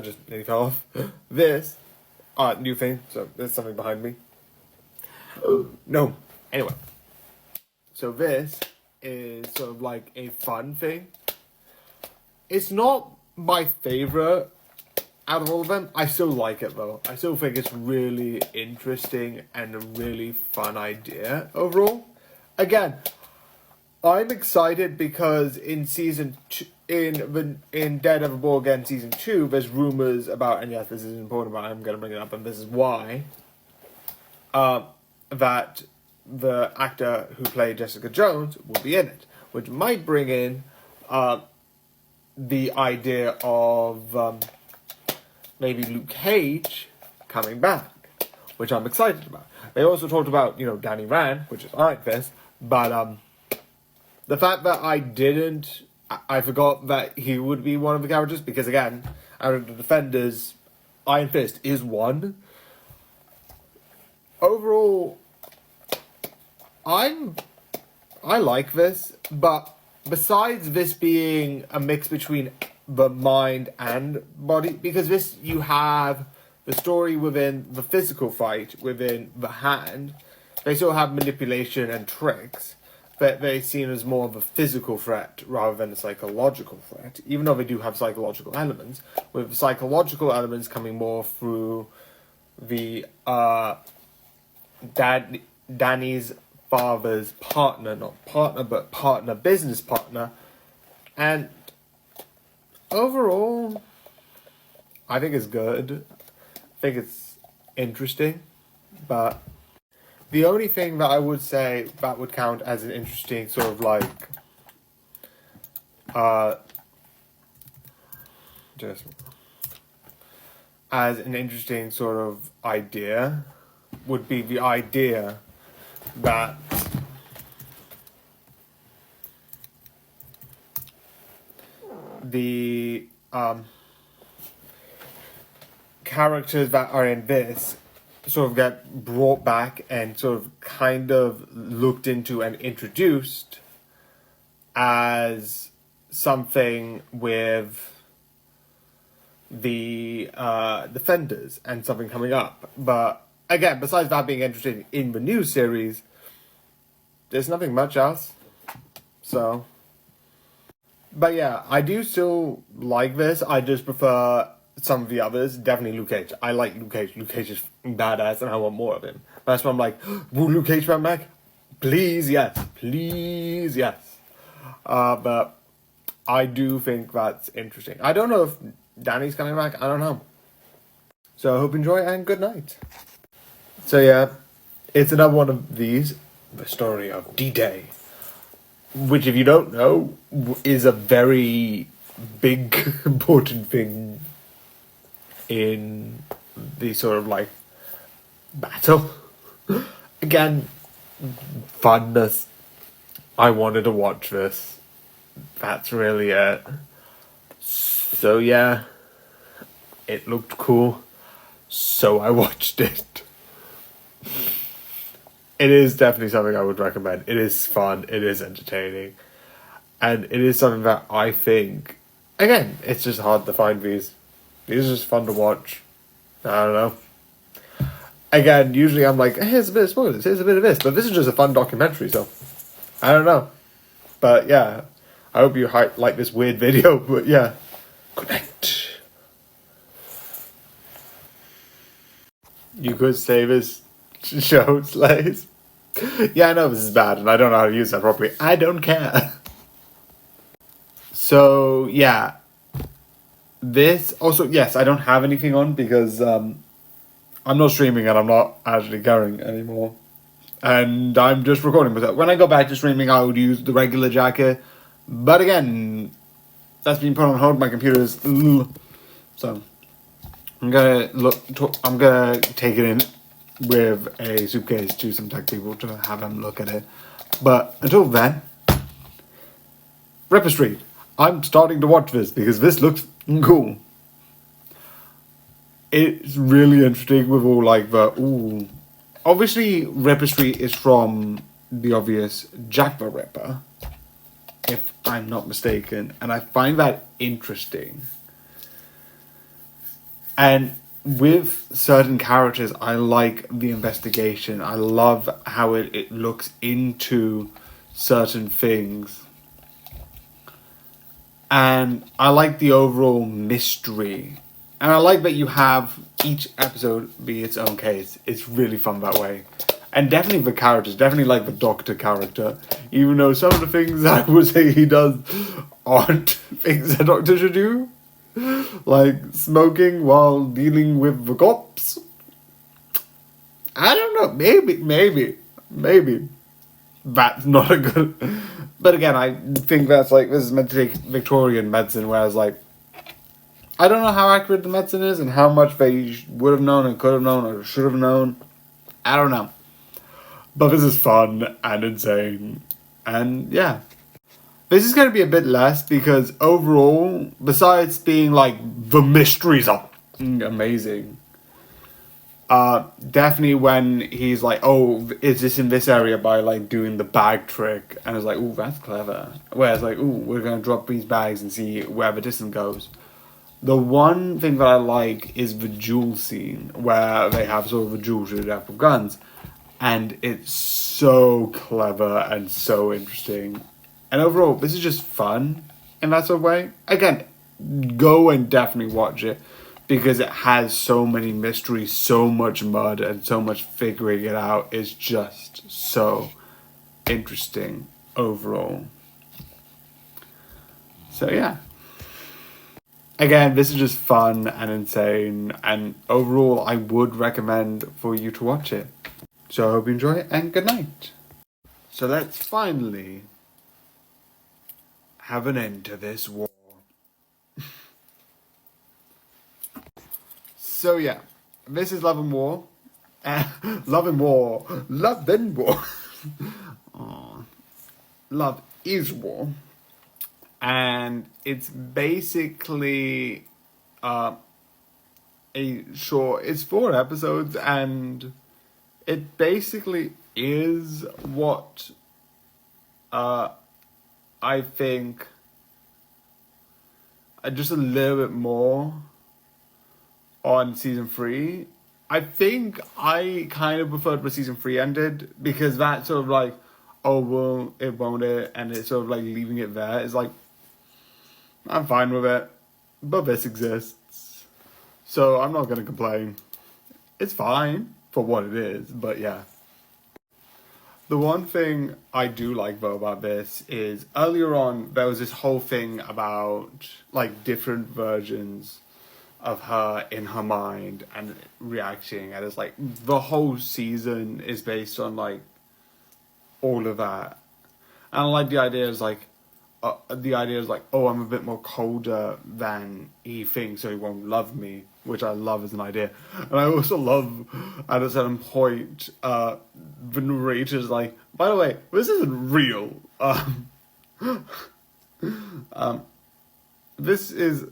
just need to cut off this new thing. So there's something behind me. No, anyway. So this is sort of like a fun thing. It's not my favorite out of all of them. I still like it though. I still think it's really interesting and a really fun idea overall. Again, I'm excited because in season two, in Daredevil Born Again season 2, there's rumors about, and yes, this is important, but I'm gonna bring it up, and this is why. That the actor who played Jessica Jones will be in it, which might bring in the idea of maybe Luke Cage coming back, which I'm excited about. They also talked about, Danny Rand, which is Iron Fist, but the fact that I forgot that he would be one of the characters, because again, out of the Defenders, Iron Fist is one. Overall, I like this, but besides this being a mix between the mind and body, because this, you have the story within the physical fight, within the hand, they still have manipulation and tricks, but they're seen as more of a physical threat rather than a psychological threat, even though they do have psychological elements, with psychological elements coming more through the Danny's father's partner, not partner, but partner, business partner. And overall, I think it's good. I think it's interesting, but the only thing that I would say that would count as an interesting sort of like just as an interesting sort of idea would be the idea that the characters that are in this sort of get brought back and sort of kind of looked into and introduced as something with the Defenders and something coming up. But again, besides that being interesting in the new series, there's nothing much else. So, but yeah, I do still like this. I just prefer some of the others. Definitely Luke Cage. I like Luke Cage. Luke Cage is badass and I want more of him. That's why I'm like, will Luke Cage come back? Please, yes. Please, yes. But I do think that's interesting. I don't know if Danny's coming back. I don't know. So I hope you enjoy and good night. So yeah, it's another one of these. The story of D-Day. Which, if you don't know, is a very big, important thing in the sort of like battle. Again, funness. I wanted to watch this. That's really it. So yeah, it looked cool. So I watched it. It is definitely something I would recommend. It is fun. It is entertaining. And it is something that I think, again, it's just hard to find these. These are just fun to watch. I don't know. Again, usually I'm like, here's a bit of spoilers, here's a bit of this, but this is just a fun documentary, so I don't know. But yeah, I hope you like this weird video, but yeah. Good night. You could say this show slays. Yeah, I know this is bad, and I don't know how to use that properly. I don't care. So, yeah. This, also, yes, I don't have anything on because I'm not streaming and I'm not actually caring anymore. And I'm just recording myself. When I go back to streaming, I would use the regular jacket. But again, that's been put on hold. My computer's... So, I'm gonna take it in with a suitcase to some tech people to have them look at it. But until then, Ripper Street. I'm starting to watch this because this looks cool. It's really interesting with all like the obviously Ripper Street is from the obvious Jack the Ripper, if I'm not mistaken, and I find that interesting. And with certain characters, I like the investigation. I love how it looks into certain things. And I like the overall mystery. And I like that you have each episode be its own case. It's really fun that way. And definitely the characters, definitely like the Doctor character. Even though some of the things I would say he does aren't things a Doctor should do. Like smoking while dealing with the cops. I don't know. Maybe. That's not a good... But again, I think that's like, this is meant to take Victorian medicine, whereas like, I don't know how accurate the medicine is and how much they would have known and could have known or should have known. I don't know. But this is fun and insane. And yeah. This is going to be a bit less because overall, besides being like, the mysteries are amazing. Definitely when he's like, oh, is this in this area by like doing the bag trick? And it's like, ooh, that's clever. Whereas like, ooh, we're going to drop these bags and see where the distance goes. The one thing that I like is the duel scene where they have sort of a duel to the death with guns. And it's so clever and so interesting. And overall, this is just fun in that sort of way. Again, go and definitely watch it because it has so many mysteries, so much mud, and so much figuring it out. It's just so interesting overall. So yeah. Again, this is just fun and insane, and overall, I would recommend for you to watch it. So I hope you enjoy it, and good night. So let's finally have an end to this war. So yeah, this is Love and War. Love and War. Love and War. Love is War. And it's basically it's 4 episodes, and it basically is what I think just a little bit more on season 3. I think I kind of preferred where season 3 ended, because that sort of like, oh well, it won't it, and it's sort of like leaving it there. It's like, I'm fine with it, but this exists, so I'm not gonna complain. It's fine for what it is, but yeah. The one thing I do like though about this is earlier on there was this whole thing about like different versions of her in her mind and reacting, and it's like the whole season is based on like all of that. And I like the idea is like oh, I'm a bit more colder than he thinks, so he won't love me, which I love as an idea. And I also love at a certain point the narrator's like, by the way, this isn't real. This is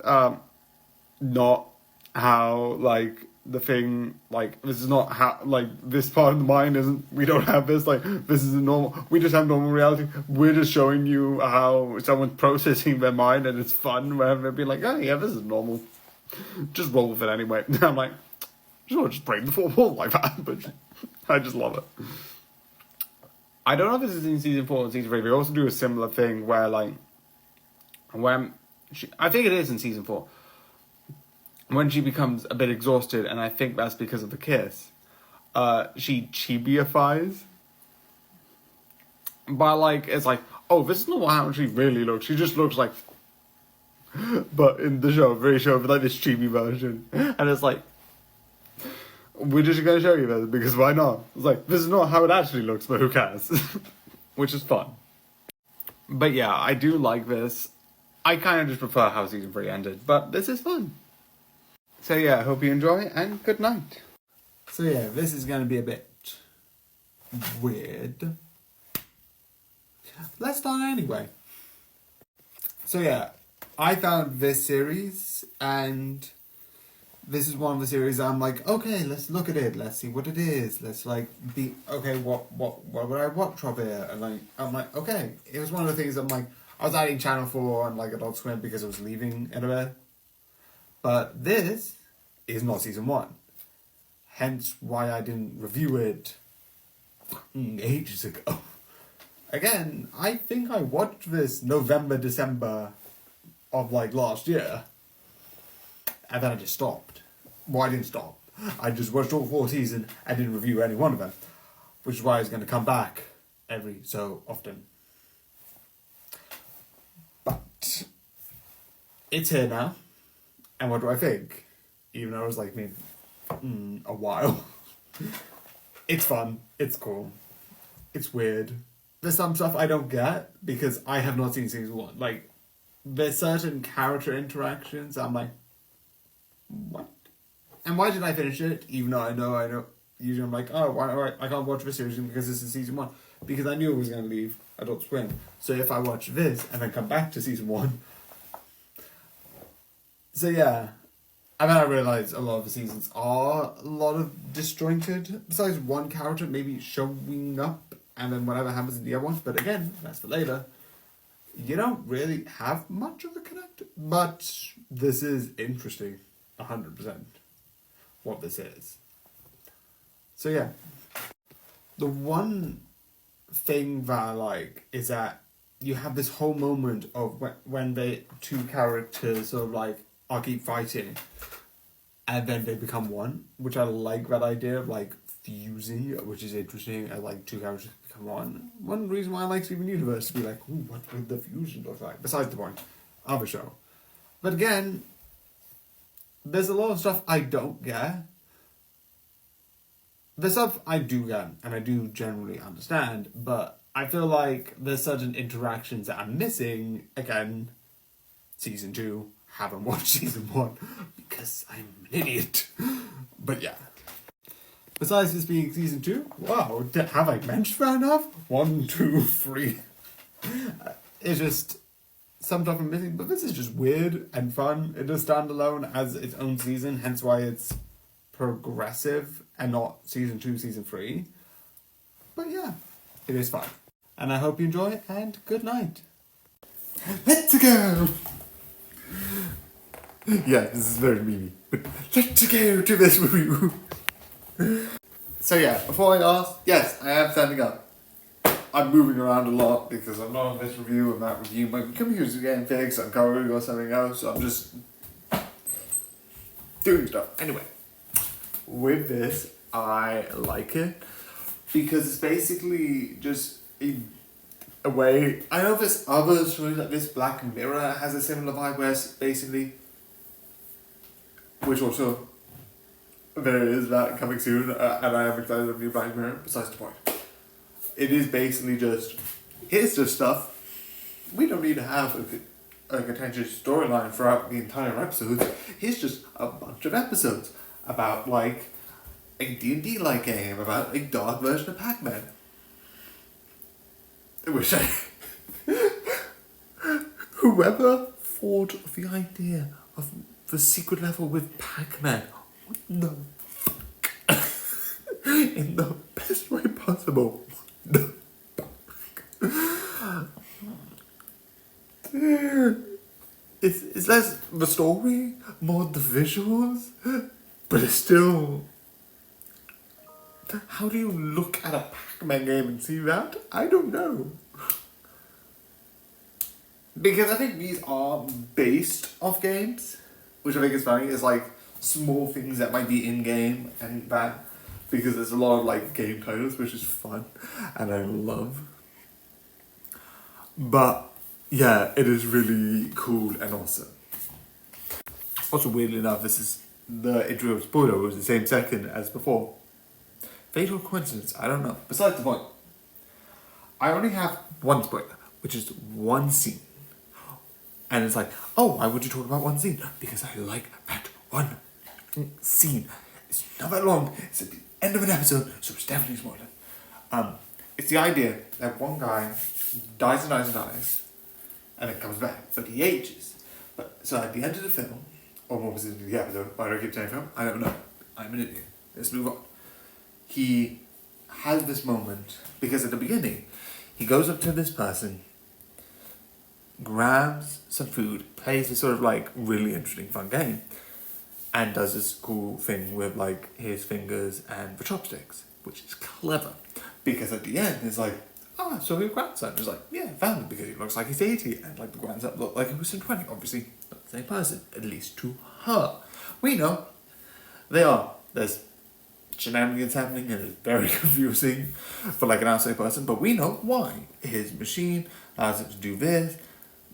not how like the thing, like this is not how, like this part of the mind isn't, we don't have this, like this is normal, we just have normal reality. We're just showing you how someone's processing their mind, and it's fun where they'll be like, oh yeah, this is normal, just roll with it anyway. I'm like, She won't just break the fourth wall like that, but I just love it. I don't know if this is in season 4 or season 3. They also do a similar thing where, like, I think it is in season 4. When she becomes a bit exhausted, and I think that's because of the kiss, she chibiifies. But, like, it's like, oh, this is not how she really looks. She just looks like... But in the show, very show, like this chibi version. And it's like, we're just going to show you this, because why not? It's like, this is not how it actually looks, but who cares? Which is fun. But yeah, I do like this. I kind of just prefer how season 3 ended, but this is fun. So yeah, I hope you enjoy, and good night. So yeah, this is going to be a bit weird. Let's start anyway. So yeah, I found this series, and this is one of the series I'm like, okay, let's look at it, let's see what it is, let's like be, okay, what would I watch of it? And like, I'm like, okay, it was one of the things I'm like, I was adding Channel 4 and like Adult Swim because I was leaving in a bit. But this is not season 1. Hence why I didn't review it ages ago. Again, I think I watched this November, December of like last year. And then I just stopped. Well, I didn't stop. I just watched all 4 seasons and didn't review any one of them. Which is why I was going to come back every so often. But it's here now. And what do I think? Even though it was like maybe a while. It's fun. It's cool. It's weird. There's some stuff I don't get because I have not seen season 1. Like, there's certain character interactions I'm like, what? And why did I finish it? Even though I know. Usually I'm like, oh, why I can't watch this series because this is season 1. Because I knew it was going to leave Adult Swim. So if I watch this and then come back to season 1. So yeah. And then I realised a lot of the seasons are a lot of disjointed. Besides one character maybe showing up and then whatever happens in the other ones. But again, that's for later. You don't really have much of a connect. But this is interesting. 100% what this is. So yeah. The one thing that I like is that you have this whole moment of when the 2 characters sort of like are keep fighting and then they become one, which I like that idea of like fusing, which is interesting, and like 2 characters become one. One reason why I like Steven Universe to be like, ooh, what would the fusion look like? Besides the point of the show. But again, there's a lot of stuff I don't get. There's stuff I do get, and I do generally understand, but I feel like there's certain interactions that I'm missing. Again, season 2, haven't watched season 1, because I'm an idiot. But yeah. Besides this being season 2, wow, have I mentioned that enough? 1, 2, 3. It's just some stuff I'm missing, but this is just weird and fun. It does stand alone as its own season, hence why it's progressive and not season 2, season 3. But yeah, it is fun. And I hope you enjoy, and good night. Let's go! Yeah, this is very meany, but let's go to this review. So yeah, before I ask, yes, I am standing up. I'm moving around a lot because I'm not on this review and that review. My computer's getting fixed, I'm covering or something else, so I'm just doing stuff. Anyway, with this, I like it because it's basically just a way. I know there's other stories like this. Black Mirror has a similar vibe where it's basically, which also there is that coming soon, and I am excited of new Black Mirror. Besides the point, it is basically just, here's just stuff. We don't need to have a contentious storyline throughout the entire episode. Here's just a bunch of episodes about like a D&D like game about a dark version of Pac-Man. Which I whoever thought of the idea of the secret level with Pac-Man, what the fuck? In the best way possible. What the fuck? It's less the story, more the visuals, but it's still How do you look at a Pac-Man game and see that? I don't know. Because I think these are based off games, which I think is funny. It's like small things that might be in game and that, because there's a lot of like game titles, which is fun and I love. But yeah, it is really cool and awesome. Also, weirdly enough, this is the intro spoiler was the same second as before. Fatal coincidence, I don't know. Besides the point, I only have one spoiler, which is one scene. And it's like, oh, why would you talk about one scene? Because I like that one scene. It's not that long. It's at the end of an episode, so it's definitely spoiler. It's the idea that one guy dies and dies and dies, and then comes back, but he ages. But so at the end of the film, or what was it in the episode? Why do I keep saying film? I don't know. I'm an idiot. Let's move on. He has this moment because at the beginning, he goes up to this person, grabs some food, plays this sort of like really interesting fun game, and does this cool thing with like his fingers and the chopsticks, which is clever. Because at the end, it's like, oh, so your grandson is like, yeah, found him because he looks like he's 80, and like the grandson looked like he was in 20. Obviously, not the same person, at least to her. We know they are. There's shenanigans happening and it's very confusing for like an outside person, but we know why. His machine allows him to do this,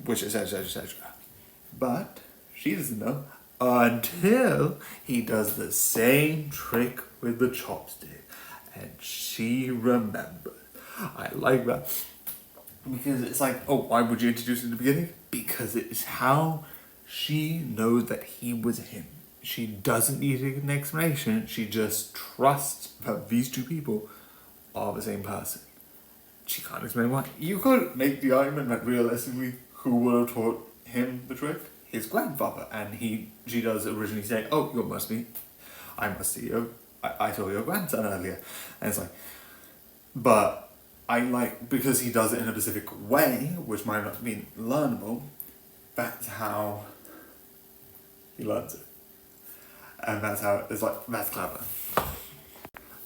which is etc. But she doesn't know until he does the same trick with the chopstick, and she remembers. I like that because it's like, oh, why would you introduce it in the beginning? Because it is how she knows that he was him. She doesn't need an explanation. She just trusts that these two people are the same person. She can't explain why. You could make the argument that realistically, who would have taught him the trick? His grandfather. And she does originally say, oh, you must be, I must see you. I saw your grandson earlier. And it's like, but I like, because he does it in a specific way, which might not be learnable, that's how he learns it. And that's how it's like, that's clever.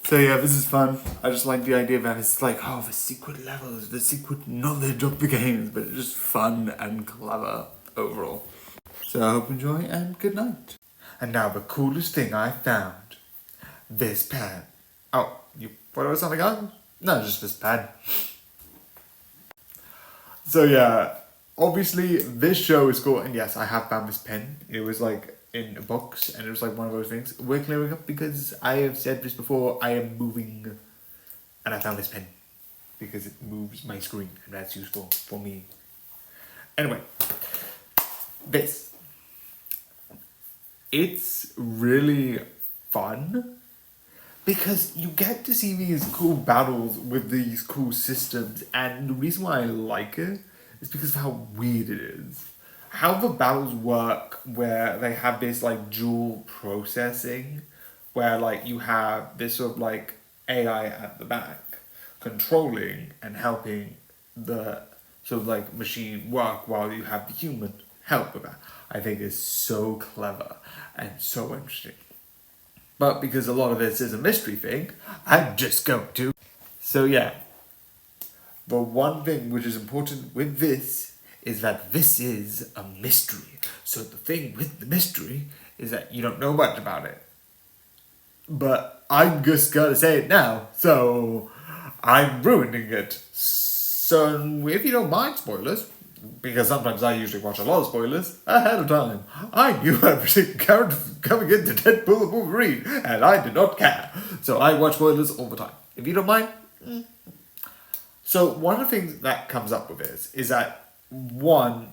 So yeah, this is fun. I just like the idea that it's like, oh, the secret levels, the secret knowledge of the games, but it's just fun and clever overall. So I hope you enjoy and good night. And now the coolest thing I found. This pen. Oh, you thought it was something else? No, just this pen. So yeah, obviously this show is cool, and yes, I have found this pen. It was like in books, and it was like one of those things. We're clearing up because I have said this before, I am moving, and I found this pen because it moves my screen, and that's useful for me. Anyway, this. It's really fun because you get to see these cool battles with these cool systems, and the reason why I like it is because of how weird it is. How the battles work, where they have this like dual processing, where like you have this sort of like AI at the back controlling and helping the sort of like machine work while you have the human help with that. I think is so clever and so interesting. But because a lot of this is a mystery thing, I'm just going to. So yeah, the one thing which is important with this is that this is a mystery. So the thing with the mystery is that you don't know much about it. But I'm just gonna say it now, so I'm ruining it. So if you don't mind spoilers, because sometimes I usually watch a lot of spoilers ahead of time. I knew everything coming into Deadpool and Wolverine, and I did not care. So I watch spoilers all the time. If you don't mind. So one of the things that comes up with this is that one,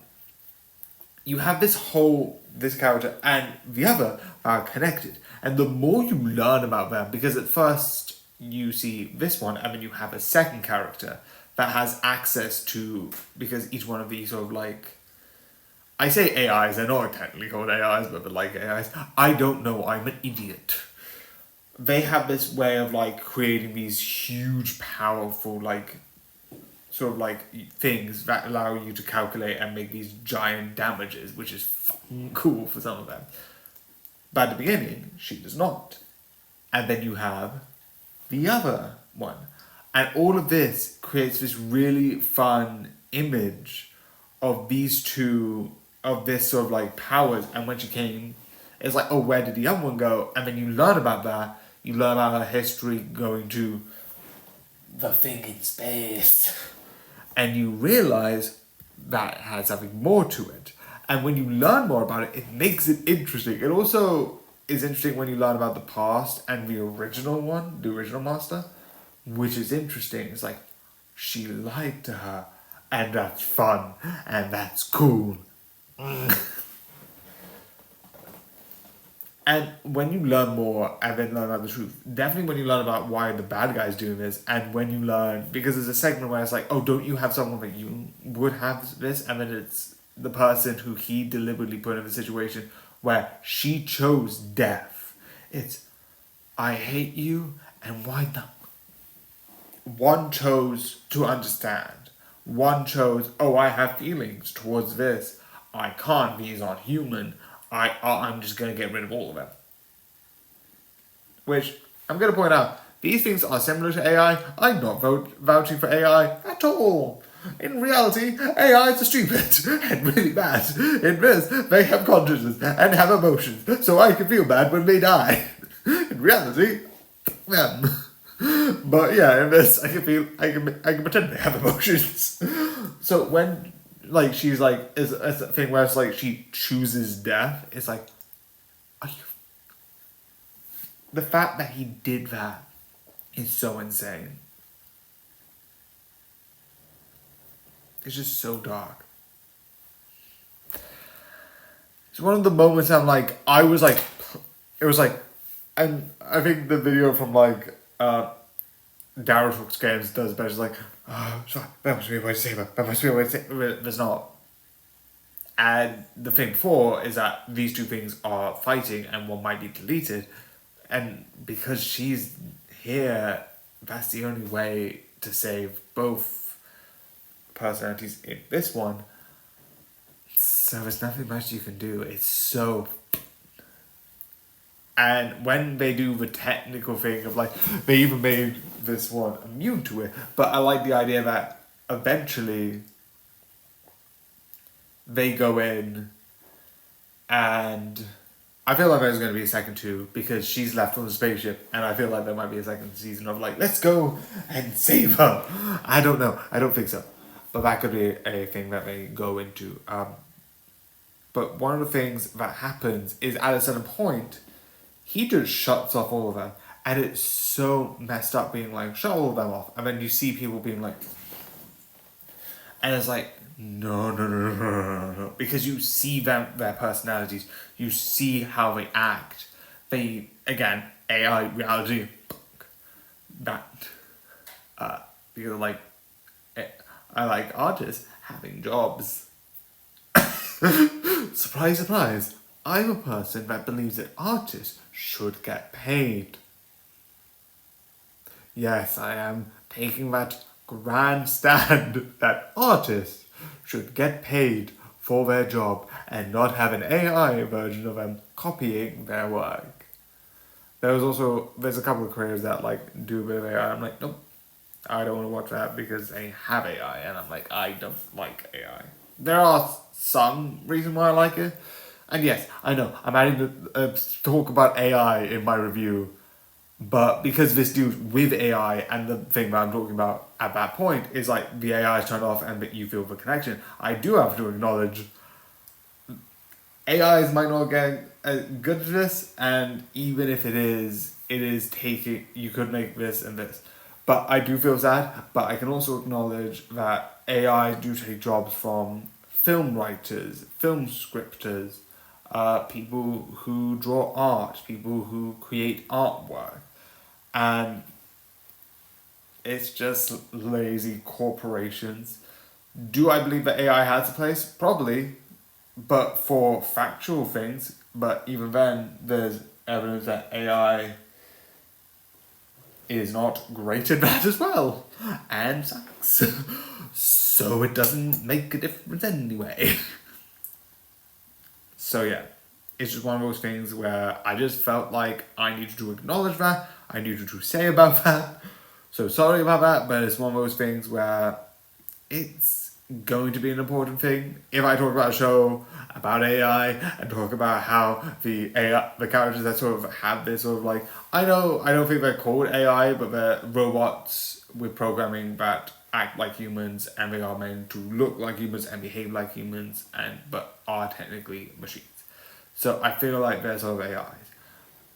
you have this character and the other are connected. And the more you learn about them, because at first you see this one and then you have a second character that has access to, because each one of these sort of like, I say AIs, they're not technically called AIs, but they're like AIs. I don't know, I'm an idiot. They have this way of like creating these huge, powerful, like, sort of like things that allow you to calculate and make these giant damages, which is fucking cool for some of them. But at the beginning, she does not. And then you have the other one. And all of this creates this really fun image of these two, of this sort of like powers. And when she came, it's like, oh, where did the other one go? And then you learn about that. You learn about her history going to the thing in space. And you realize that has something more to it. And when you learn more about it, it makes it interesting. It also is interesting when you learn about the past and the original one, the original master, which is interesting. It's like, she lied to her, and that's fun, and that's cool. And when you learn more and then learn about the truth, definitely when you learn about why the bad guy's doing this, and when you learn, because there's a segment where it's like, oh, don't you have someone that you would have this? And then it's the person who he deliberately put in a situation where she chose death. It's, I hate you, and why not? One chose to understand. One chose, oh, I have feelings towards this. I can't, these aren't human. I'm just going to get rid of all of them. Which, I'm going to point out, these things are similar to AI. I'm not vouching for AI at all. In reality, AIs are stupid and really bad. In this, they have consciousness and have emotions, so I can feel bad when they die. In reality, them. But yeah, in this, I can pretend they have emotions. So when, like, she's like, it's a thing where it's like she chooses death. It's like, are you? The fact that he did that is so insane. It's just so dark. It's one of the moments I'm like, it was like, and I think the video from like, Daryl Talks Games does better. It's like, oh, sorry, that must be a way to save her. That must be a way to save her. There's not. And the thing before is that these two things are fighting and one might be deleted. And because she's here, that's the only way to save both personalities in this one. So there's nothing much you can do. It's so... And when they do the technical thing of like, they even made this one immune to it. But I like the idea that eventually they go in, and I feel like there's going to be a second two because she's left on the spaceship, and I feel like there might be a second season of like, let's go and save her. I don't know. I don't think so. But that could be a thing that they go into. But one of the things that happens is at a certain point, he just shuts off all of them. And it's so messed up being like, shut all of them off. And then you see people being like... And it's like, no. Because you see them, their personalities. You see how they act. They, again, AI reality. That. Because like, I like artists having jobs. Surprise, surprise. I'm a person that believes that artists should get paid. Yes, I am taking that grand stand that artists should get paid for their job and not have an AI version of them copying their work. There's a couple of creators that like do a bit of AI. I'm like, nope, I don't want to watch that because they have AI, and I'm like, I don't like AI. There are some reason why I like it. And yes, I know, I'm adding the talk about AI in my review, but because this deals with AI, and the thing that I'm talking about at that point is like the AI is turned off and you feel the connection, I do have to acknowledge AIs might not get good at this, and even if it is taking, you could make this and this. But I do feel sad, but I can also acknowledge that AI do take jobs from film writers, film scripters, people who draw art, people who create artwork. And it's just lazy corporations. Do I believe that AI has a place? Probably. But for factual things, but even then, there's evidence that AI is not great at that as well. And sucks. So it doesn't make a difference anyway. So yeah, it's just one of those things where I just felt like I needed to acknowledge that, I needed to say about that. So sorry about that, but it's one of those things where it's going to be an important thing. If I talk about a show about AI and talk about how the characters that sort of have this sort of like, I don't think they're called AI, but they're robots with programming that act like humans, and they are meant to look like humans and behave like humans, but are technically machines. So I feel like they're sort of AIs.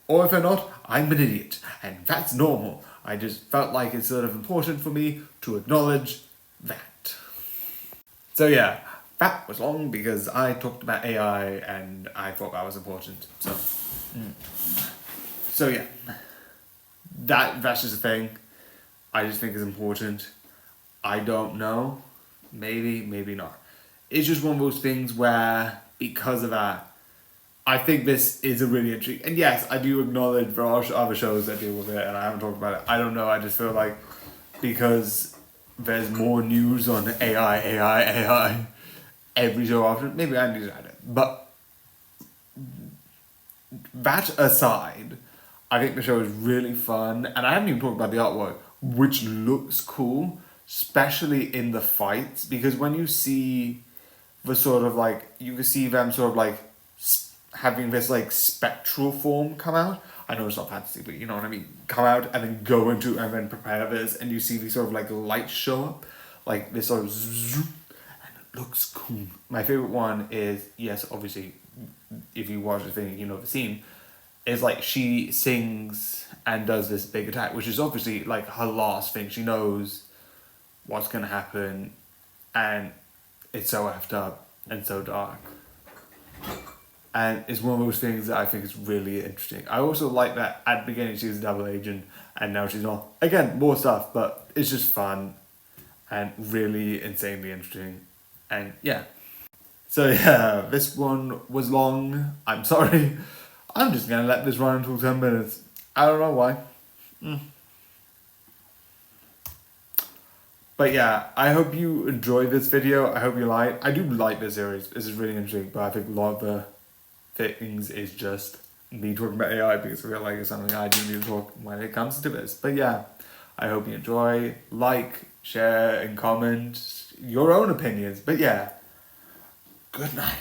Or if they're not, I'm an idiot, and that's normal. I just felt like it's sort of important for me to acknowledge that. So yeah, that was long because I talked about AI and I thought that was important. So yeah, that's just a thing. I just think it's important. I don't know, maybe not. It's just one of those things where because of that, I think this is a really interesting, and yes, I do acknowledge there are other shows that deal with it, and I haven't talked about it. I don't know, I just feel like because there's more news on AI every so often, maybe I need to add it. But that aside, I think the show is really fun, and I haven't even talked about the artwork, which looks cool, especially in the fights, because when you see the sort of like, you can see them sort of like having this like spectral form come out. I know it's not fantasy, but you know what I mean. Come out and then go into and then prepare this, and you see these sort of like lights show up, like this sort of zoom, and it looks cool. My favorite one is, yes, obviously, if you watch the thing, you know the scene, is like she sings and does this big attack, which is obviously like her last thing. She knows what's gonna happen, and it's so effed up and so dark. And it's one of those things that I think is really interesting. I also like that at the beginning she's a double agent and now she's not. Again, more stuff, but it's just fun and really insanely interesting. And yeah. So yeah, this one was long. I'm sorry. I'm just going to let this run until 10 minutes. I don't know why. But yeah, I hope you enjoyed this video. I hope you like. I do like this series. This is really interesting, but I think a lot of the things is just me talking about AI because I feel like it's something I do need to talk when it comes to this. But yeah, I hope you enjoy. Like, share, and comment your own opinions. But yeah, good night.